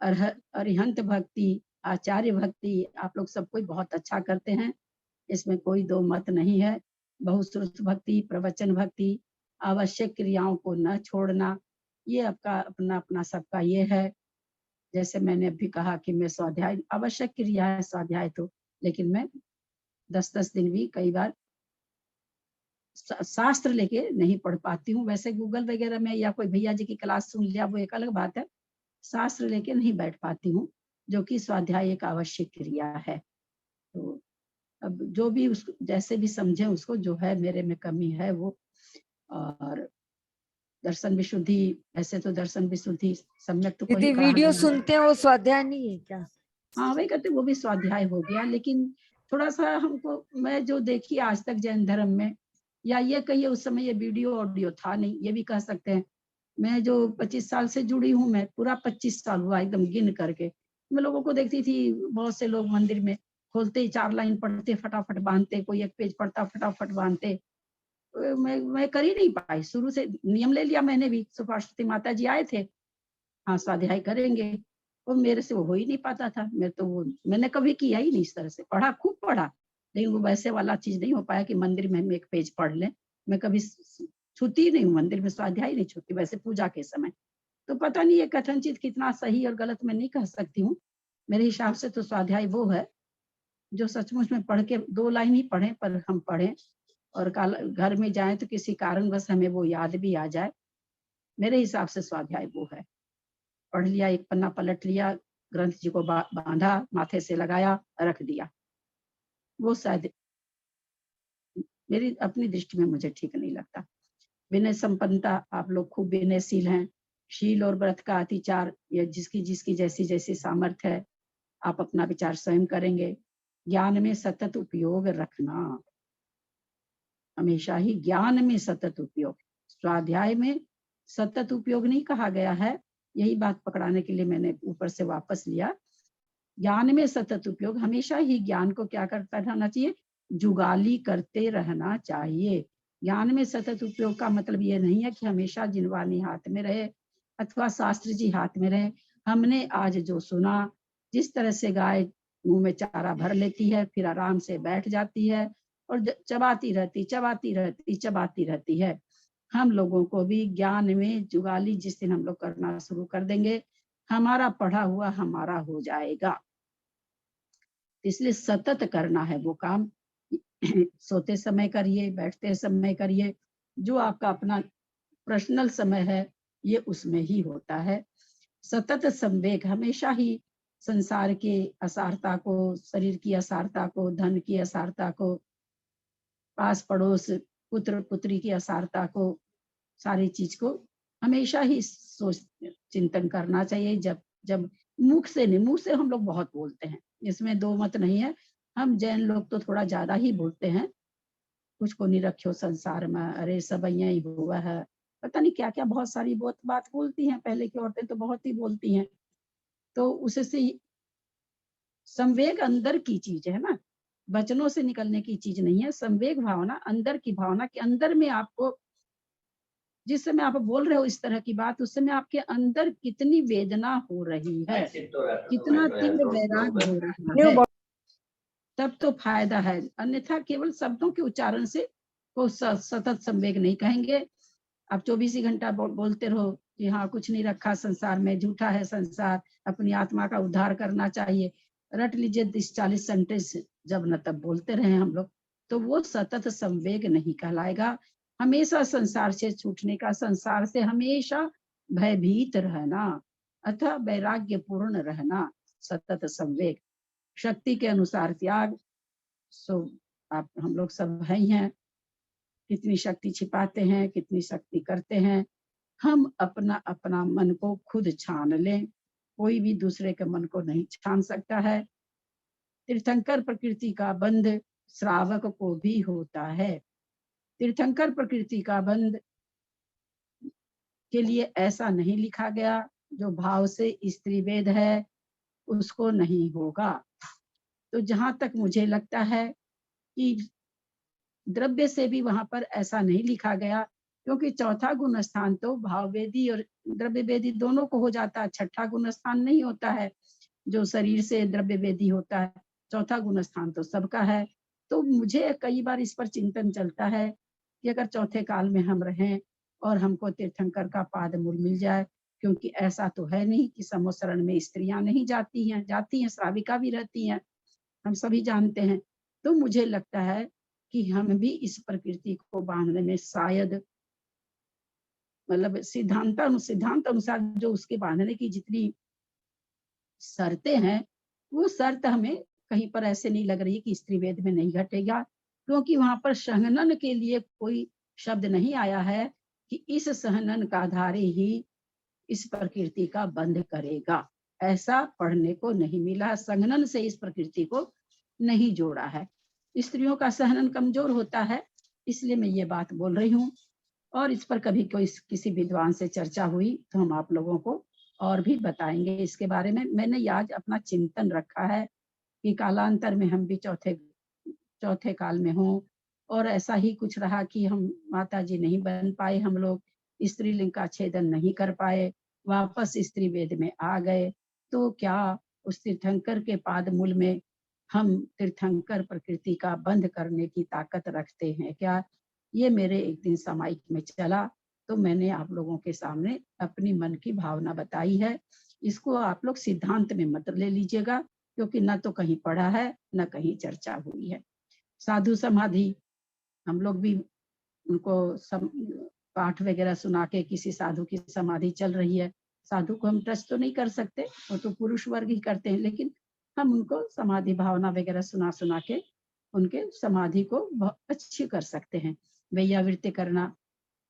अरिहंत भक्ति, आचार्य भक्ति, आप लोग सब कोई बहुत अच्छा करते हैं, इसमें कोई दो मत नहीं है। बहुश्रुत भक्ति, प्रवचन भक्ति, आवश्यक क्रियाओं को न छोड़ना, ये आपका अपना अपना सबका ये है। जैसे मैंने अभी कहा कि मैं स्वाध्याय, आवश्यक क्रिया है स्वाध्याय तो, लेकिन मैं 10-10 दिन भी कई बार शास्त्र लेके नहीं पढ़ पाती हूँ। वैसे गूगल वगैरह में या कोई भैया जी की क्लास सुन लिया वो एक अलग बात है, शास्त्र लेके नहीं बैठ पाती हूँ, जो कि स्वाध्याय एक आवश्यक क्रिया है। तो अब जो भी उसको जैसे भी समझे, उसको जो है मेरे में कमी है वो। और दर्शन विशुद्धि, ऐसे तो दर्शन विशुद्धि सम्यक तो
दीदी वीडियो सुनते हैं वो स्वाध्याय नहीं है क्या?
हाँ वही कहते वो भी स्वाध्याय हो गया, लेकिन थोड़ा सा हमको, मैं जो देखी आज तक जैन धर्म में, या ये कहिए उस समय ये वीडियो ऑडियो था नहीं, ये भी कह सकते हैं। मैं जो 25 साल से जुड़ी हूँ, मैं पूरा 25 साल हुआ एकदम गिन करके, मैं लोगों को देखती थी, बहुत से लोग मंदिर में खोलते ही 4 लाइन पढ़ते फटाफट बांधते, कोई 1 पेज पढ़ता फटाफट बांधते। मैं कर ही नहीं पाई, शुरू से नियम ले लिया मैंने भी। सुभाषवती माता जी आए थे, हाँ स्वाध्याय करेंगे, वो मेरे से वो हो ही नहीं पाता था। मैंने कभी किया ही नहीं इस तरह से, पढ़ा खूब पढ़ा, लेकिन वो वैसे वाला चीज नहीं हो पाया कि मंदिर में हम 1 पेज पढ़ लें। मैं कभी छूती नहीं हूँ मंदिर में, स्वाध्याय नहीं छूती, वैसे पूजा के समय। तो पता नहीं ये कथनचित कितना सही और गलत मैं नहीं कह सकती हूँ। मेरे हिसाब से तो स्वाध्याय वो है जो सचमुच में पढ़ के 2 लाइन ही पढ़े, पर हम पढ़ें और घर में जाए तो किसी कारणवश हमें वो याद भी आ जाए। मेरे हिसाब से स्वाध्याय वो है। पढ़ लिया, 1 पन्ना पलट लिया, ग्रंथ जी को बांधा, माथे से लगाया, रख दिया, वो शायद मेरी अपनी दृष्टि में मुझे ठीक नहीं लगता। विनय संपन्नता, आप लोग खूब विनयशील हैं। शील और व्रत का अतिचार, या जिसकी जिसकी जैसी जैसी सामर्थ्य है, आप अपना विचार स्वयं करेंगे। ज्ञान में सतत उपयोग रखना, हमेशा ही ज्ञान में सतत उपयोग। स्वाध्याय में सतत उपयोग नहीं कहा गया है, यही बात पकड़ाने के लिए मैंने ऊपर से वापस लिया। ज्ञान में सतत उपयोग, हमेशा ही ज्ञान को क्या करता रहना चाहिए, जुगाली करते रहना चाहिए। ज्ञान में सतत उपयोग का मतलब ये नहीं है कि हमेशा जिनवानी हाथ में रहे अथवा शास्त्र जी हाथ में रहे। हमने आज जो सुना, जिस तरह से गाय मुंह में चारा भर लेती है, फिर आराम से बैठ जाती है और चबाती रहती है, हम लोगों को भी ज्ञान में जुगाली जिस दिन हम लोग करना शुरू कर देंगे, हमारा पढ़ा हुआ हमारा हो जाएगा। इसलिए सतत करना है वो काम। सोते समय करिए, बैठते समय करिए, जो आपका अपना पर्सनल समय है ये उसमें ही होता है। सतत संवेग हमेशा ही संसार की असारता को, शरीर की असारता को, धन की असारता को, पास पड़ोस, पुत्र पुत्री की असारता को, सारी चीज को हमेशा ही सोच चिंतन करना चाहिए। जब जब मुख से नहीं, मुंह से हम लोग बहुत बोलते हैं, इसमें दो मत नहीं है। हम जैन लोग तो थोड़ा ज्यादा ही बोलते हैं, कुछ को नहीं रखियो संसार में, अरे सब यही हुआ है, पता नहीं क्या क्या बहुत सारी बहुत बात बोलती हैं। पहले की औरतें तो बहुत ही बोलती हैं। तो उससे संवेग अंदर की चीज है ना, वचनों से निकलने की चीज नहीं है। संवेग भावना अंदर की भावना के अंदर में आपको, जिस समय आप बोल रहे हो इस तरह की बात, उस समय आपके अंदर कितनी वेदना हो रही है, कितना तीव्र वैराग्य हो रहा है, तब तो फायदा है। अन्यथा केवल शब्दों के उच्चारण से को सतत संवेग नहीं कहेंगे। आप 24 ही घंटा बोलते रहो कि हाँ कुछ नहीं रखा संसार में, झूठा है संसार, अपनी आत्मा का उद्धार करना चाहिए, रट लीजिए 30-40 सेंटेंस जब न तब बोलते रहे हम लोग, तो वो सतत संवेग नहीं कहलाएगा। हमेशा संसार से छूटने का, संसार से हमेशा भयभीत रहना अथवा वैराग्य पूर्ण रहना, सतत संवेग। शक्ति के अनुसार त्याग। सो आप हम लोग सब है ही हैं, कितनी शक्ति छिपाते हैं, कितनी शक्ति करते हैं। हम अपना अपना मन को खुद छान लें, कोई भी दूसरे के मन को नहीं छान सकता है। तीर्थंकर प्रकृति का बंध श्रावक को भी होता है। तीर्थंकर प्रकृति का बंध के लिए ऐसा नहीं लिखा गया, जो भाव से स्त्री वेद है उसको नहीं होगा। तो जहां तक मुझे लगता है कि द्रव्य से भी वहां पर ऐसा नहीं लिखा गया, क्योंकि चौथा गुण स्थान तो भाव वेदी और द्रव्य वेदी दोनों को हो जाता है। छठा गुण स्थान नहीं होता है जो शरीर से द्रव्य वेदी होता है, चौथा गुण स्थान तो सबका है। तो मुझे कई बार इस पर चिंतन चलता है कि अगर चौथे काल में हम रहें और हमको तीर्थंकर का पाद मूल मिल जाए, क्योंकि ऐसा तो है नहीं कि समोसरण में स्त्रियां नहीं जाती हैं, जाती हैं, श्राविका भी रहती हैं, हम सभी जानते हैं। तो मुझे लगता है कि हम भी इस प्रकृति को बांधने में शायद, मतलब सिद्धांत अनुसार जो उसके बांधने की जितनी शर्तें हैं, वो शर्त हमें कहीं पर ऐसे नहीं लग रही कि स्त्री वेद में नहीं घटेगा, क्योंकि वहां पर सहनन के लिए कोई शब्द नहीं आया है कि इस सहनन का धारे ही इस प्रकृति का बंध करेगा, ऐसा पढ़ने को नहीं मिला। संघनन से इस प्रकृति को नहीं जोड़ा है। स्त्रियों का सहनन कमजोर होता है, इसलिए मैं ये बात बोल रही हूँ। और इस पर कभी कोई किसी विद्वान से चर्चा हुई तो हम आप लोगों को और भी बताएंगे इसके बारे में। मैंने आज अपना चिंतन रखा है कि कालांतर में हम भी चौथे काल में हों, और ऐसा ही कुछ रहा कि हम माता जी नहीं बन पाए, हम लोग स्त्रीलिंग का छेदन नहीं कर पाए, वापस स्त्री वेद में आ गए, तो क्या उस तीर्थंकर के पाद मूल में हम तीर्थंकर प्रकृति का बंध करने की ताकत रखते हैं क्या? ये मेरे एक दिन सामायिक में चला, तो मैंने आप लोगों के सामने अपनी मन की भावना बताई है। इसको आप लोग सिद्धांत में मत ले लीजिएगा, क्योंकि न तो कहीं पढ़ा है न कहीं चर्चा हुई है। साधु समाधि हम लोग भी उनको पाठ वगैरह सुना के, किसी साधु की समाधि चल रही है, साधु को हम टच तो नहीं कर सकते, वो तो पुरुष वर्ग ही करते हैं, लेकिन हम उनको समाधि भावना वगैरह सुना के उनके समाधि को बहुत अच्छी कर सकते हैं। वेयावृत्ति करना,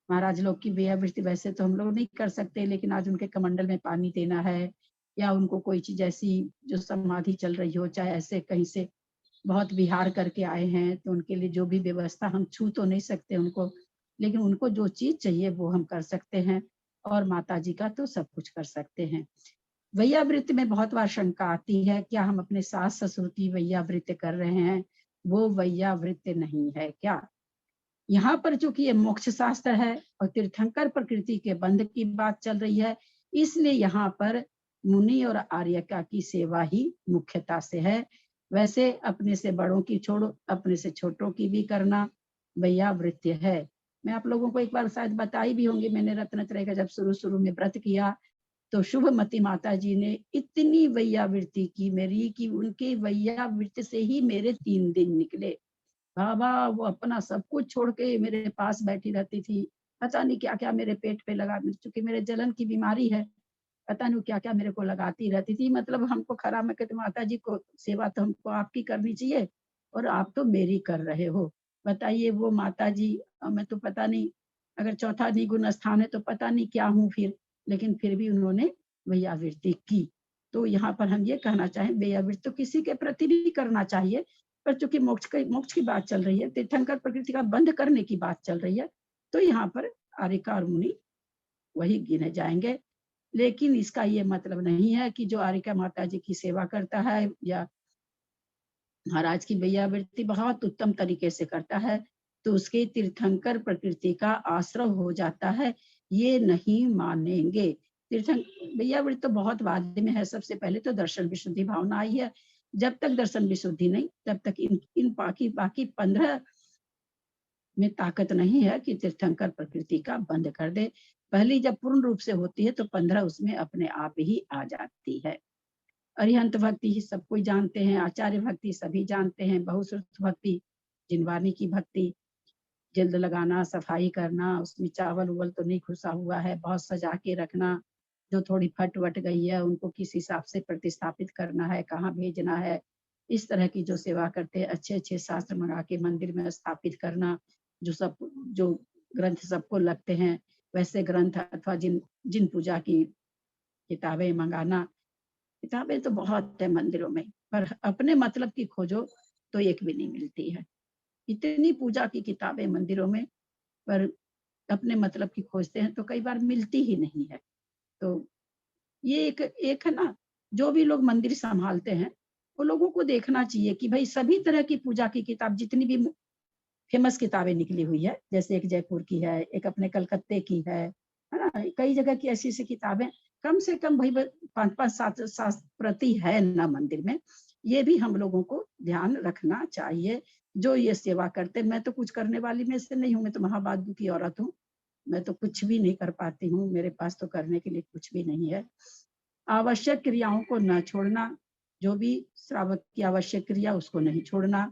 महाराज लोग की वेयावृत्ति वैसे तो हम लोग नहीं कर सकते, लेकिन आज उनके कमंडल में पानी देना है, या उनको कोई चीज ऐसी जो समाधि चल रही हो, चाहे ऐसे कहीं से बहुत विहार करके आए हैं, तो उनके लिए जो भी व्यवस्था, हम छू तो नहीं सकते उनको, लेकिन उनको जो चीज चाहिए वो हम कर सकते हैं, और माता जी का तो सब कुछ कर सकते हैं। वैयावृत्ति में बहुत बार शंका आती है, क्या हम अपने सास ससुर की वैयावृत्ति कर रहे हैं, वो वैयावृत्ति नहीं है क्या? यहाँ पर चूंकि ये मोक्ष शास्त्र है और तीर्थंकर प्रकृति के बंध की बात चल रही है, इसलिए यहाँ पर मुनि और आर्यका की सेवा ही मुख्यता से है। वैसे अपने से बड़ों की छोड़ो, अपने से छोटों की भी करना वैयावृत्ति है। मैं आप लोगों को एक बार शायद बताई भी होंगी, मैंने रत्नत्रय का जब शुरू में व्रत किया तो शुभमती माता जी ने इतनी वैयावृत्ति की मेरी कि उनके वैयावृत्ति से ही मेरे 3 दिन निकले। बाबा वो अपना सब कुछ छोड़ के मेरे पास बैठी रहती थी। पता नहीं क्या क्या मेरे पेट पे लगा, क्योंकि मेरे जलन की बीमारी है, पता नहीं क्या क्या मेरे को लगाती रहती थी। मतलब हमको खरा मैं कहती माता जी को सेवा तो हमको आपकी करनी चाहिए और आप तो मेरी कर रहे हो। बताइए वो माता जी, मैं तो पता नहीं, अगर चौथा निगुण स्थान है तो पता नहीं क्या हूँ फिर, लेकिन फिर भी उन्होंने वैयावृत्ति की। तो यहाँ पर हम ये कहना चाहें वैयावृत्ति तो किसी के प्रति भी करना चाहिए, पर चूंकि मोक्ष की बात चल रही है, तीर्थंकर प्रकृति का बंध करने की बात चल रही है, तो यहाँ पर आर्यिका और मुनि वही गिने जाएंगे। लेकिन इसका ये मतलब नहीं है कि जो आर्यिका माता जी की सेवा करता है या महाराज की वैयावृत्ति बहुत उत्तम तरीके से करता है तो उसके तीर्थंकर प्रकृति का आश्रय हो जाता है, ये नहीं मानेंगे। वैयावृत्ति तो बहुत बाद में है, सबसे पहले तो दर्शन विशुद्धि भावना आई है। जब तक दर्शन विशुद्धि नहीं तब तक इन बाकी 15 में ताकत नहीं है कि तीर्थंकर प्रकृति का बंद कर दे। पहली जब पूर्ण रूप से होती है तो 15 उसमें अपने आप ही आ जाती है। अरिहंत भक्ति सब कोई जानते हैं, आचार्य भक्ति सभी जानते हैं, बहुश्रुत भक्ति, जिनवानी की भक्ति, जल्द लगाना, सफाई करना, उसमें चावल उवल तो नहीं खुसा हुआ है, बहुत सजा के रखना, जो थोड़ी फट वट गई है उनको किस हिसाब से प्रतिस्थापित करना है, कहाँ भेजना है, इस तरह की जो सेवा करते हैं, अच्छे अच्छे शास्त्र मंगा के मंदिर में स्थापित करना, जो ग्रंथ सबको लगते हैं वैसे ग्रंथ, अथवा जिन पूजा की किताबें मंगाना। किताबें तो बहुत है मंदिरों में, पर अपने मतलब की खोजो तो एक भी नहीं मिलती है। इतनी पूजा की किताबें मंदिरों में, पर अपने मतलब की खोजते हैं तो कई बार मिलती ही नहीं है। तो ये एक है ना, जो भी लोग मंदिर संभालते हैं वो लोगों को देखना चाहिए कि भाई सभी तरह की पूजा की किताब, जितनी भी फेमस किताबें निकली हुई है, जैसे एक जयपुर की है, एक अपने कलकत्ते की है ना, कई जगह की ऐसी ऐसी किताबें, कम से कम भाई 5-7 प्रति है ना मंदिर में, ये भी हम लोगों को ध्यान रखना चाहिए। जो ये सेवा करते, मैं तो कुछ करने वाली में से नहीं हूँ, मैं तो महाभाग्य की औरत हूँ, मैं तो कुछ भी नहीं कर पाती हूँ, मेरे पास तो करने के लिए कुछ भी नहीं है। आवश्यक क्रियाओं को न छोड़ना, जो भी श्रावक की आवश्यक क्रिया उसको नहीं छोड़ना,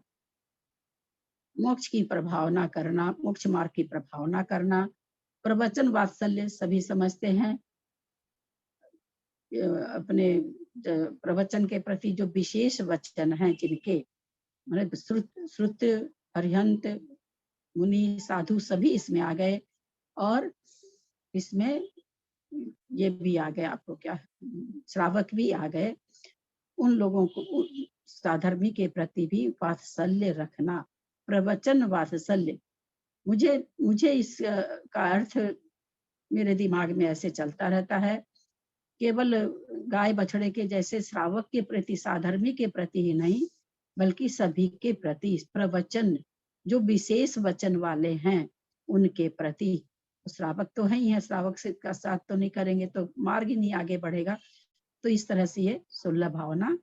मोक्ष की प्रभावना करना, मोक्ष मार्ग की प्रभावना करना, प्रवचन वात्सल्य सभी समझते हैं, अपने प्रवचन के प्रति जो विशेष वचन हैं जिनके, मतलब श्रुत, अरिहंत, मुनि, साधु सभी इसमें आ गए, और इसमें ये भी आ गए, आपको क्या श्रावक भी आ गए। उन लोगों को साधर्मी के प्रति भी वात्सल्य रखना, प्रवचन वात्सल्य। मुझे इस का अर्थ मेरे दिमाग में ऐसे चलता रहता है, केवल गाय बछड़े के जैसे श्रावक के प्रति, साधर्मी के प्रति ही नहीं, बल्कि सभी के प्रति प्रवचन, जो विशेष वचन वाले हैं उनके प्रति। श्रावक तो है ही है, श्रावक से का साथ तो नहीं करेंगे तो मार्ग ही नहीं आगे बढ़ेगा। तो इस तरह से ये सुलभ भावना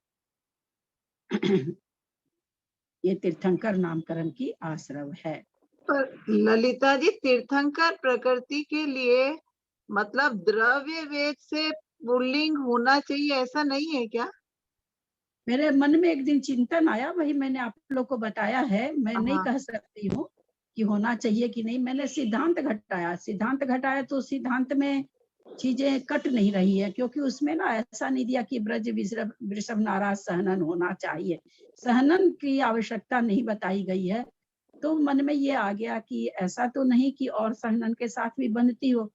ये तीर्थंकर नामकरण की आश्रव है।
पर ललिता जी, तीर्थंकर प्रकृति के लिए मतलब द्रव्य वेद से पुल्लिंग होना चाहिए, ऐसा नहीं है क्या?
मेरे मन में एक दिन चिंतन आया, वही मैंने आप लोग को बताया है। मैं नहीं
हाँ।
कह सकती हूँ कि होना चाहिए कि नहीं, मैंने सिद्धांत घटाया तो सिद्धांत में चीजें कट नहीं रही है, क्योंकि उसमें ना ऐसा नहीं दिया कि ब्रज वृषभ नाराज सहनन होना चाहिए, सहनन की आवश्यकता नहीं बताई गई है। तो मन में ये आ गया कि ऐसा तो नहीं कि और सहनन के साथ भी बंधती हो,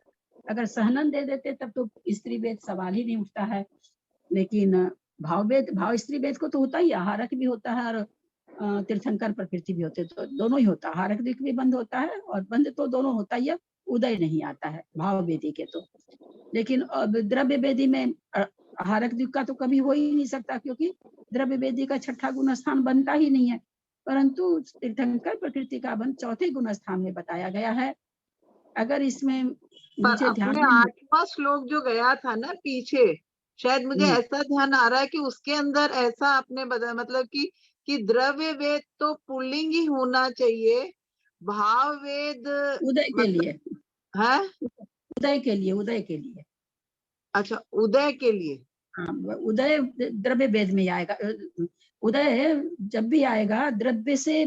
अगर सहनन दे देते तब तो स्त्री वेद सवाल ही नहीं उठता है। लेकिन भाव स्त्री वेद को तो होता ही, आहारक भी होता है और तीर्थंकर प्रकृति भी होते, तो दोनों ही होता है, आहारक दिक भी बंद होता है और बंद तो दोनों होता ही है, उदय नहीं आता है भाव वेदी के तो। लेकिन द्रव्य वेदी में आहारक दिक का तो कभी हो ही नहीं सकता, क्योंकि द्रव्य वेदी का छठा गुण स्थान बनता ही नहीं है, परंतु तीर्थंकर प्रकृति का बंध चौथे गुण स्थान में बताया गया है। अगर इसमें मुझे ध्यान
अपने 8वां श्लोक जो गया था ना पीछे, शायद मुझे ऐसा ध्यान आ रहा है कि उसके अंदर ऐसा आपने बताया, मतलब कि द्रव्य वेद तो पुल्लिंग ही होना चाहिए, भाव वेद
उदय के
मतलब
लिए,
है।
उदय के लिए, उदय के लिए।
अच्छा, उदय के लिए।
हाँ, उदय द्रव्य वेद में आएगा। उदय जब भी आएगा द्रव्य से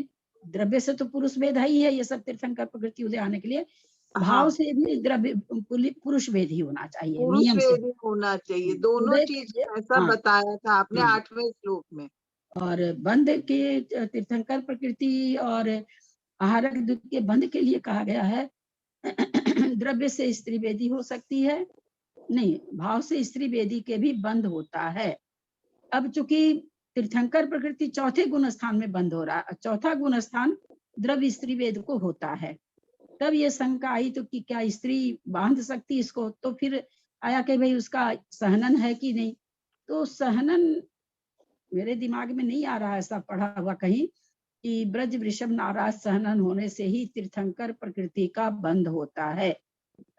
तो पुरुष वेद है ही है, ये सब तीर्थंकर प्रकृति उदय आने के लिए भाव
हाँ,
से भी द्रव्य पुरुष वेद ही होना चाहिए
पुरुष
नियम से।
वेद ही होना चाहिए, दोनों
उदय के
चीज
लिए,
ऐसा
हाँ,
बताया था आपने
हाँ।
8वें श्लोक में।
और बंध के तीर्थंकर प्रकृति और आहारक द्वित के बंध के लिए कहा गया है द्रव्य से स्त्री वेदी हो सकती है, नहीं, भाव से स्त्री वेदी के भी बंध होता है। अब चूंकि तीर्थंकर प्रकृति चौथे गुण स्थान में बंद हो रहा है, चौथा गुण स्थान द्रव्य स्त्री वेद को होता है, तब ये शंका आई तो कि क्या स्त्री बांध सकती इसको, तो फिर आया कि भाई उसका सहनन है कि नहीं। तो सहनन मेरे दिमाग में नहीं आ रहा, ऐसा पढ़ा हुआ कहीं कि ब्रज वृषभ नाराज सहनन होने से ही तीर्थंकर प्रकृति का बंध होता है।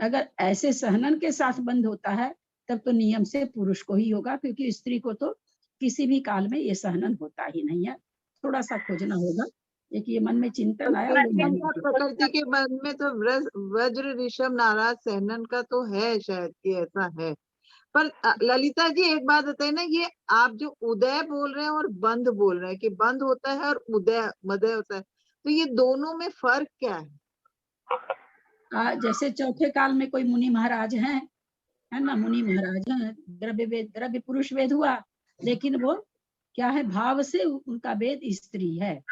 अगर ऐसे सहनन के साथ बंध होता है तब तो नियम से पुरुष को ही होगा, क्योंकि स्त्री को तो किसी भी काल में ये सहनन होता ही नहीं है। थोड़ा सा खोजना होगा, एक ये मन में चिंतन आया वो मैंने
तीर्थंकर प्रकृति के बंध में तो वज्र ऋषभ नाराज सहनन का तो है, शायद कि ऐसा है। पर ललिता जी एक बात बताइए ना, ये आप जो उदय बोल रहे हैं और बंध बोल रहे हैं कि बंध होता है और उदय मदय होता है, तो ये दोनों में फर्क क्या है?
जैसे चौथे काल में कोई मुनि महाराज हैं, है ना, मुनि महाराज हैं, द्रव्य वेद द्रव्य पुरुष वेद हुआ, लेकिन वो क्या है, भाव से उनका वेद स्त्री है।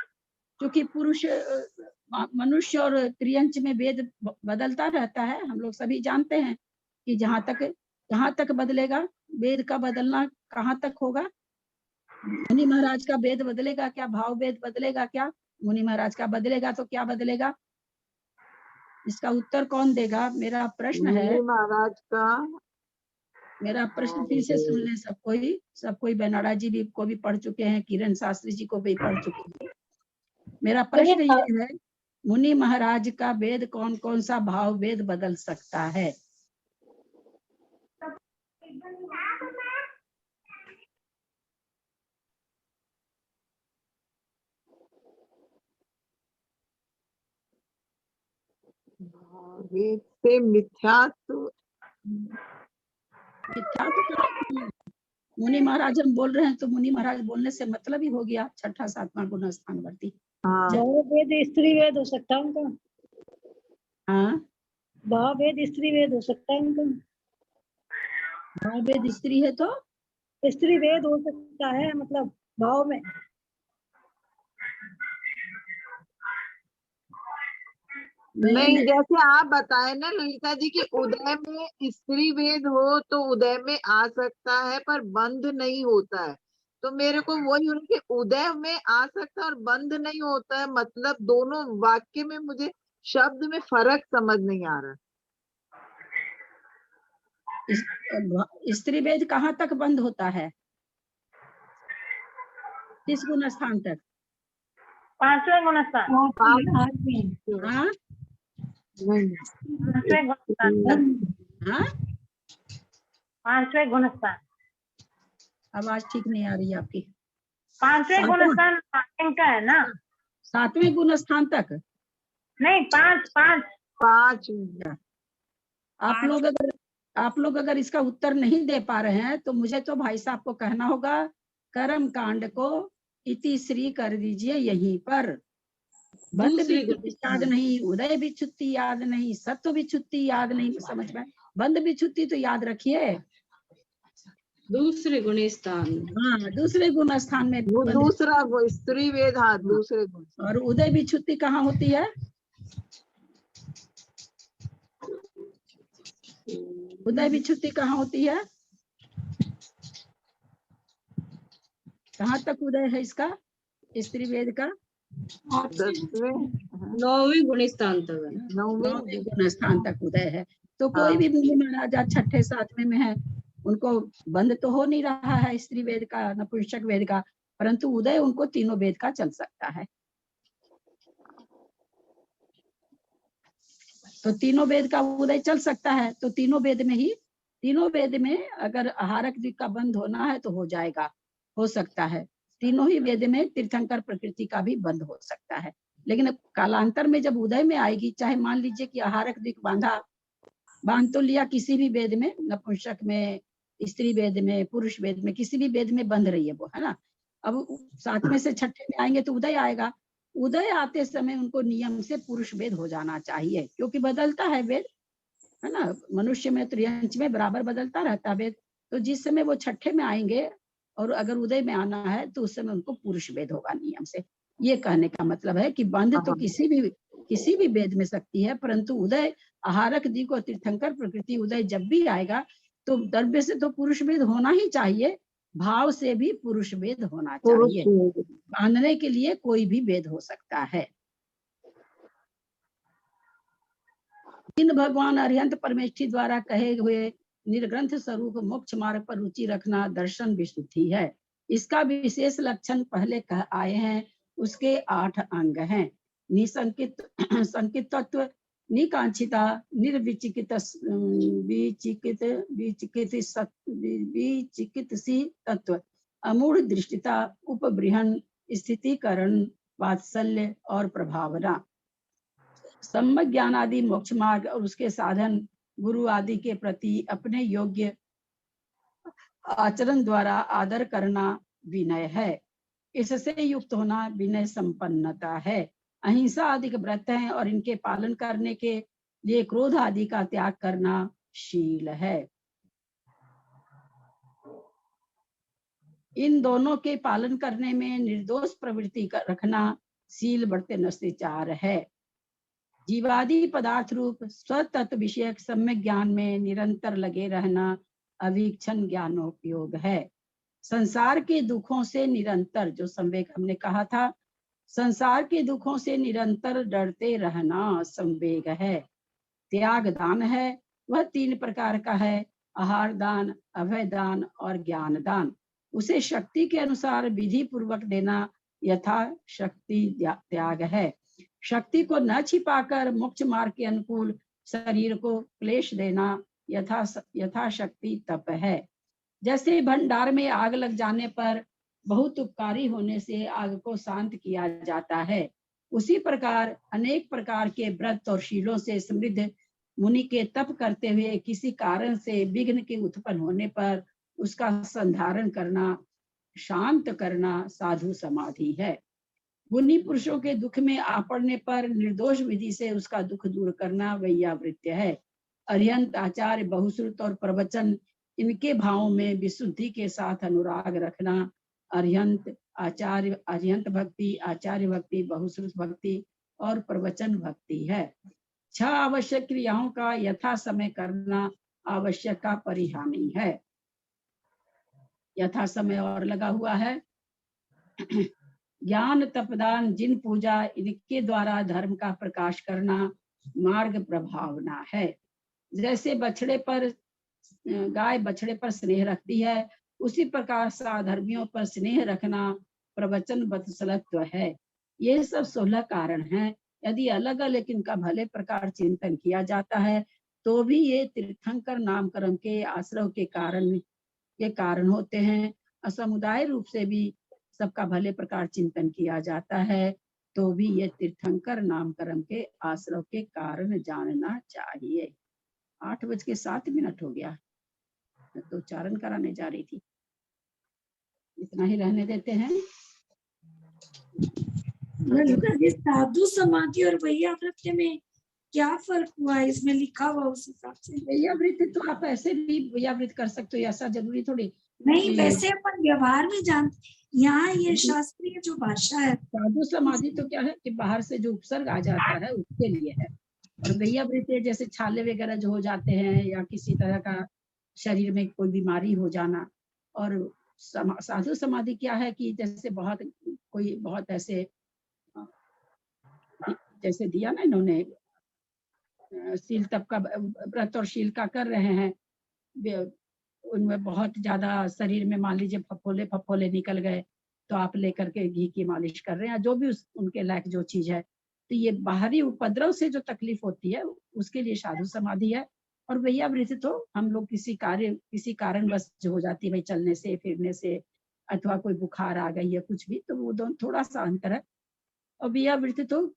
क्योंकि पुरुष मनुष्य और त्रियंच में वेद बदलता रहता है, हम लोग सभी जानते हैं कि कहाँ तक बदलेगा वेद का बदलना, कहाँ तक होगा। मुनि महाराज का वेद बदलेगा क्या, भाव वेद बदलेगा क्या, मुनि महाराज का बदलेगा तो क्या बदलेगा, इसका उत्तर कौन देगा? मेरा प्रश्न है,
मुनि महाराज का
मेरा प्रश्न फिर से सुन लें सब कोई बेनाड़ा जी भी को भी पढ़ चुके हैं, किरण शास्त्री जी को भी पढ़ चुके हैं। मेरा प्रश्न ये है, मुनि महाराज का वेद कौन कौन सा भाव वेद बदल सकता है?
वेद से मिथ्यात्व
मुनि महाराज हम बोल रहे हैं तो मुनि महाराज बोलने से मतलब ही हो गया छठा सातवां गुण स्थानवर्ती।
हाँ,
भाव वेद स्त्री वेद हो सकता है उनका।
हाँ,
भाव वेद स्त्री वेद हो सकता है उनका।
भाव वेद स्त्री है तो
स्त्री वेद हो सकता है, मतलब भाव में।
नहीं, जैसे आप बताए ना ललिता जी कि उदय में स्त्री वेद हो तो उदय में आ सकता है पर बंध नहीं होता है, तो मेरे को वही हो कि उदय में आ सकता है और बंध नहीं होता है, मतलब दोनों वाक्य में मुझे शब्द में फर्क समझ नहीं आ रहा।
स्त्री वेद कहाँ तक बंद होता है, किस गुण स्थान तक?
5वें गुण स्थान।
हाँ,
5वें गुण स्थान।
हाँ,
5वें गुण स्थान।
आवाज ठीक नहीं आ रही है आपकी।
5वें गुण स्थान इनका है ना?
7वें गुण स्थान तक
नहीं, 5।
आप लोग अगर इसका उत्तर नहीं दे पा रहे हैं तो मुझे तो भाई साहब को कहना होगा कर्म कांड को इति श्री कर दीजिए यहीं पर। बंद भी याद नहीं, उदय भी छुट्टी याद नहीं, सत्व भी छुट्टी याद नहीं, समझ में, बंद भी छुट्टी तो याद रखिए।
दूसरे गुण स्थान,
हाँ, दूसरे गुण स्थान में
दूसरा वो स्त्री वेद, हाँ दूसरे गुण।
और उदय भी छुट्टी कहाँ होती है? उदय भी छुट्टी कहाँ होती है? कहाँ तक उदय है इसका स्त्री वेद का?
9वें गुण स्थान तक है ना?
9वें गुण स्थान तक उदय है। तो कोई भी मुनि महाराजा छठे सातवें में है, उनको बंद तो हो नहीं रहा है स्त्री वेद का नपुंसक वेद का, परंतु उदय उनको तीनों वेद का चल सकता है। तो तीनों वेद का उदय चल सकता है, तो तीनों वेद में अगर आहारक द्विक का बंद होना है तो हो जाएगा, हो सकता है। तीनों ही वेद में तीर्थंकर प्रकृति का भी बंद हो सकता है। लेकिन अब कालांतर में जब उदय में आएगी, चाहे मान लीजिए कि आहारक दिक बांध तो लिया किसी भी वेद में, नपुंसक में, स्त्री वेद में, पुरुष वेद में, किसी भी वेद में बंध रही है वो, है ना। अब 7वें से 6ठे में आएंगे तो उदय आएगा। उदय आते समय उनको नियम से पुरुष वेद हो जाना चाहिए, क्योंकि बदलता है वेद, है ना। मनुष्य में त्रियंच में बराबर बदलता रहता है वेद। तो जिस समय वो 6ठे में आएंगे और अगर उदय में आना है तो उस समय उनको पुरुष वेद होगा नियम से। ये कहने का मतलब है कि बंध तो किसी भी वेद में सकती है, परंतु उदय आहारक दिक और तीर्थंकर प्रकृति उदय जब भी आएगा तो द्रव्य से तो पुरुष वेद होना ही चाहिए, भाव से भी पुरुष वेद होना चाहिए। बांधने के लिए कोई भी वेद हो सकता है। इन भगवान अरिहंत परमेष्ठी द्वारा कहे हुए निर्ग्रंथ स्वरूप मोक्ष मार्ग पर रुचि रखना दर्शन विशुद्धि है। इसका विशेष लक्षण पहले कह आए हैं। उसके 8 अंग हैं। निसंकित संकितत्व, निकांक्षिता, निर्विचिकित विचिकित्सी तत्व, अमूढ़ दृष्टिता, उपबृहन, स्थितिकरण, वात्सल्य और प्रभावना। सम्यक ज्ञान आदि मोक्ष मार्ग और उसके साधन गुरु आदि के प्रति अपने योग्य आचरण द्वारा आदर करना विनय है। इससे युक्त होना विनय संपन्नता है। अहिंसा आदि के व्रत हैं और इनके पालन करने के लिए क्रोध आदि का त्याग करना शील है। इन दोनों के पालन करने में निर्दोष प्रवृत्ति रखना शील बढ़ते नस्तिचार है। जीवादि पदार्थ रूप स्वतत्व विषयक सम्यक ज्ञान में निरंतर लगे रहना अवीक्षण ज्ञानोपयोग है। संसार के दुखों से निरंतर, जो संवेग हमने कहा था, संसार के दुखों से निरंतर डरते रहना संवेग है। त्याग दान है, वह 3 प्रकार का है, आहार दान, अभय दान और ज्ञान दान। उसे शक्ति के अनुसार विधि पूर्वक देना यथा शक्ति त्याग है। शक्ति को न छिपाकर मोक्ष मार्ग के अनुकूल शरीर को क्लेश देना यथा शक्ति तप है। जैसे भंडार में आग लग जाने पर बहुत उपकारी होने से आग को शांत किया जाता है, उसी प्रकार अनेक प्रकार के व्रत और शीलों से समृद्ध मुनि के तप करते हुए किसी कारण से विघ्न के उत्पन्न होने पर उसका संधारण करना, शांत करना साधु समाधि है। मुनि पुरुषों के दुख में आ पड़ने पर निर्दोष विधि से उसका दुख दूर करना वैयावृत्य है। अरिहंत, आचार्य, बहुश्रुत और प्रवचन, इनके भावों में विशुद्धि के साथ अनुराग रखना अरिहंत आचार्य, अरिहंत भक्ति, आचार्य भक्ति, बहुश्रुत भक्ति और प्रवचन भक्ति है। 6 आवश्यक क्रियाओं का यथा समय करना आवश्यक का परिहानी है। यथा समय और लगा हुआ है। ज्ञान, तपदान, जिन पूजा, इनके द्वारा धर्म का प्रकाश करना मार्ग प्रभावना है। जैसे बछड़े पर गाय बछड़े पर स्नेह रखती है, उसी प्रकार साधर्मियों पर स्नेह रखना प्रवचन वत्सलत्व है। ये सब 16 कारण हैं। यदि अलग अलग इनका भले प्रकार चिंतन किया जाता है तो भी ये तीर्थंकर नामकरण के आश्रय के कारण होते हैं। असमुदाय रूप से भी सबका भले प्रकार चिंतन किया जाता है तो भी ये तीर्थंकर नामकरण के आश्रय के कारण जानना चाहिए। 8:07 हो गया, तो उच्चारण कराने जा रही थी। इतना ही रहने देते हैं।
साधु समाधि और वैयावृत्य में क्या फर्क हुआ है? इसमें लिखा हुआ उस हिसाब से।
वैयावृत्ति तो आप ऐसे भी वैयावृत कर सकते हो, ऐसा जरूरी थोड़ी
नहीं, वैसे अपन व्यवहार में जानते। यहाँ ये शास्त्रीय जो भाषा है।
साधु समाधि तो क्या है कि बाहर से जो उपसर्ग आ जाता है उसके लिए है। और वैयावृत्ति जैसे छाले वगैरह जो हो जाते हैं या किसी तरह का शरीर में कोई बीमारी हो जाना। और साधु समाधि क्या है कि जैसे बहुत ऐसे जैसे दिया ना इन्होंने शील तप का व्रत और शील का कर रहे हैं, उनमें बहुत ज्यादा शरीर में मान लीजिए फफोले निकल गए तो आप लेकर के घी की मालिश कर रहे हैं, जो भी उनके लायक जो चीज है। तो ये बाहरी उपद्रव से जो तकलीफ होती है उसके लिए साधु समाधि है। और वैयावृत्ति तो हम लोग किसी कारणवश जो हो जाती है, भाई चलने से फिरने से अथवा कोई बुखार आ गई है कुछ भी, तो वो दोनों थोड़ा सा अंतर है। और भैयावृत्ति तो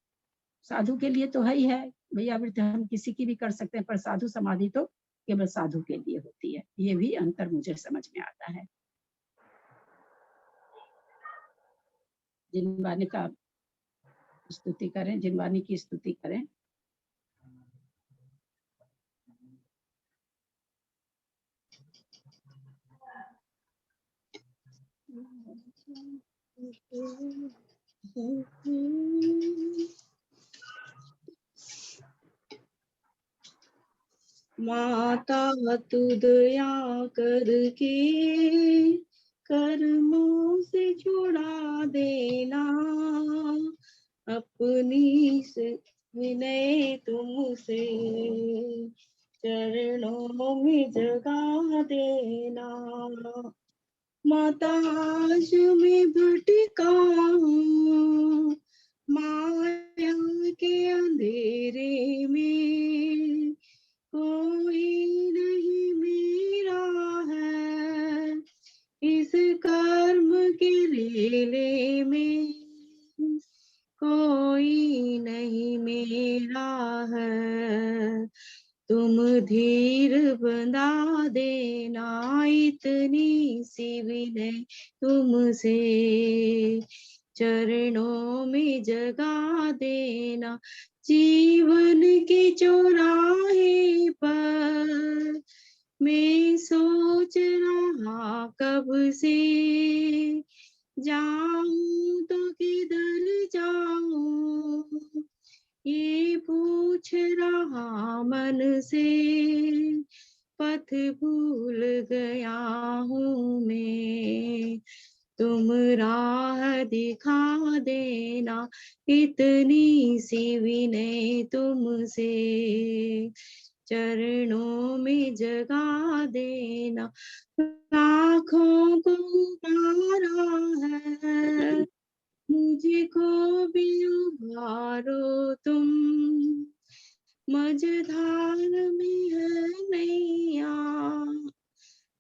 साधु के लिए तो है ही है। भैयावृत्ति हम किसी की भी कर सकते हैं, पर साधु समाधि तो केवल साधु के लिए होती है। ये भी अंतर मुझे समझ में आता है। जिनवानी का स्तुति करें, जिनवानी की स्तुति करें।
माता तू दया करके कर्मों से छुड़ा देना, अपनी से विनय तुमसे चरणों में जगा देना। माता आज मैं भटका हूँ माया के अंधेरे में, कोई नहीं मेरा है इस कर्म के रेले में, कोई नहीं मेरा है। तुम धीर बंधा देना, इतनी सी विनय तुमसे चरणों में जगा देना। जीवन के चौराहे पर मैं सोच रहा कब से, जाऊं तो किधर जाऊं ये पूछ रहा मन से, पथ भूल गया हूँ मैं। तुम राह दिखा देना, इतनी सी विनय तुमसे चरणों में जगा देना। लाखों को उबारा है, मुझको भी उबारो तुम, मझधार में है नैया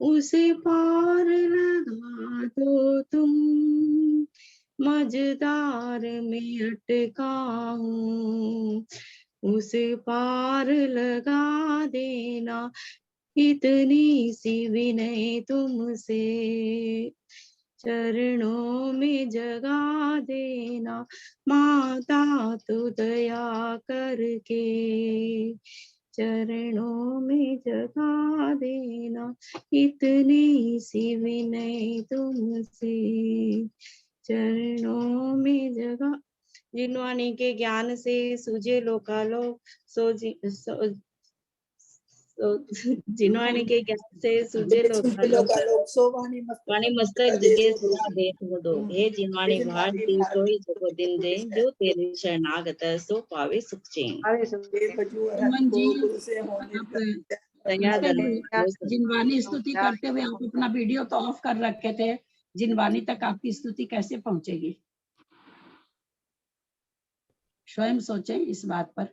उसे पार लगा दो तुम, मझधार में अटका हूँ उसे पार लगा देना, इतनी सी विनय तुमसे चरणों में जगा देना। माता तू दया करके चरणों में जगा देना, इतनी सी विनय तुमसे चरणों में जगा। जिनवाणी के ज्ञान से सूझे लोकालोक, जिनवाणी के ज्ञान से सूझे लोकालोक, वाणी मस्तक जगे सदा देख दो। हे जिनवाणी भारती सोई जगो दिन दे, जो तेरी शरणागत सो पावे सुख चैन।
सुमन जी, आप
दया
जिनवानी स्तुति करते हुए आप अपना वीडियो तो ऑफ कर रखे थे, जिनवानी तक आपकी स्तुति कैसे पहुंचेगी? स्वयं सोचें इस बात पर।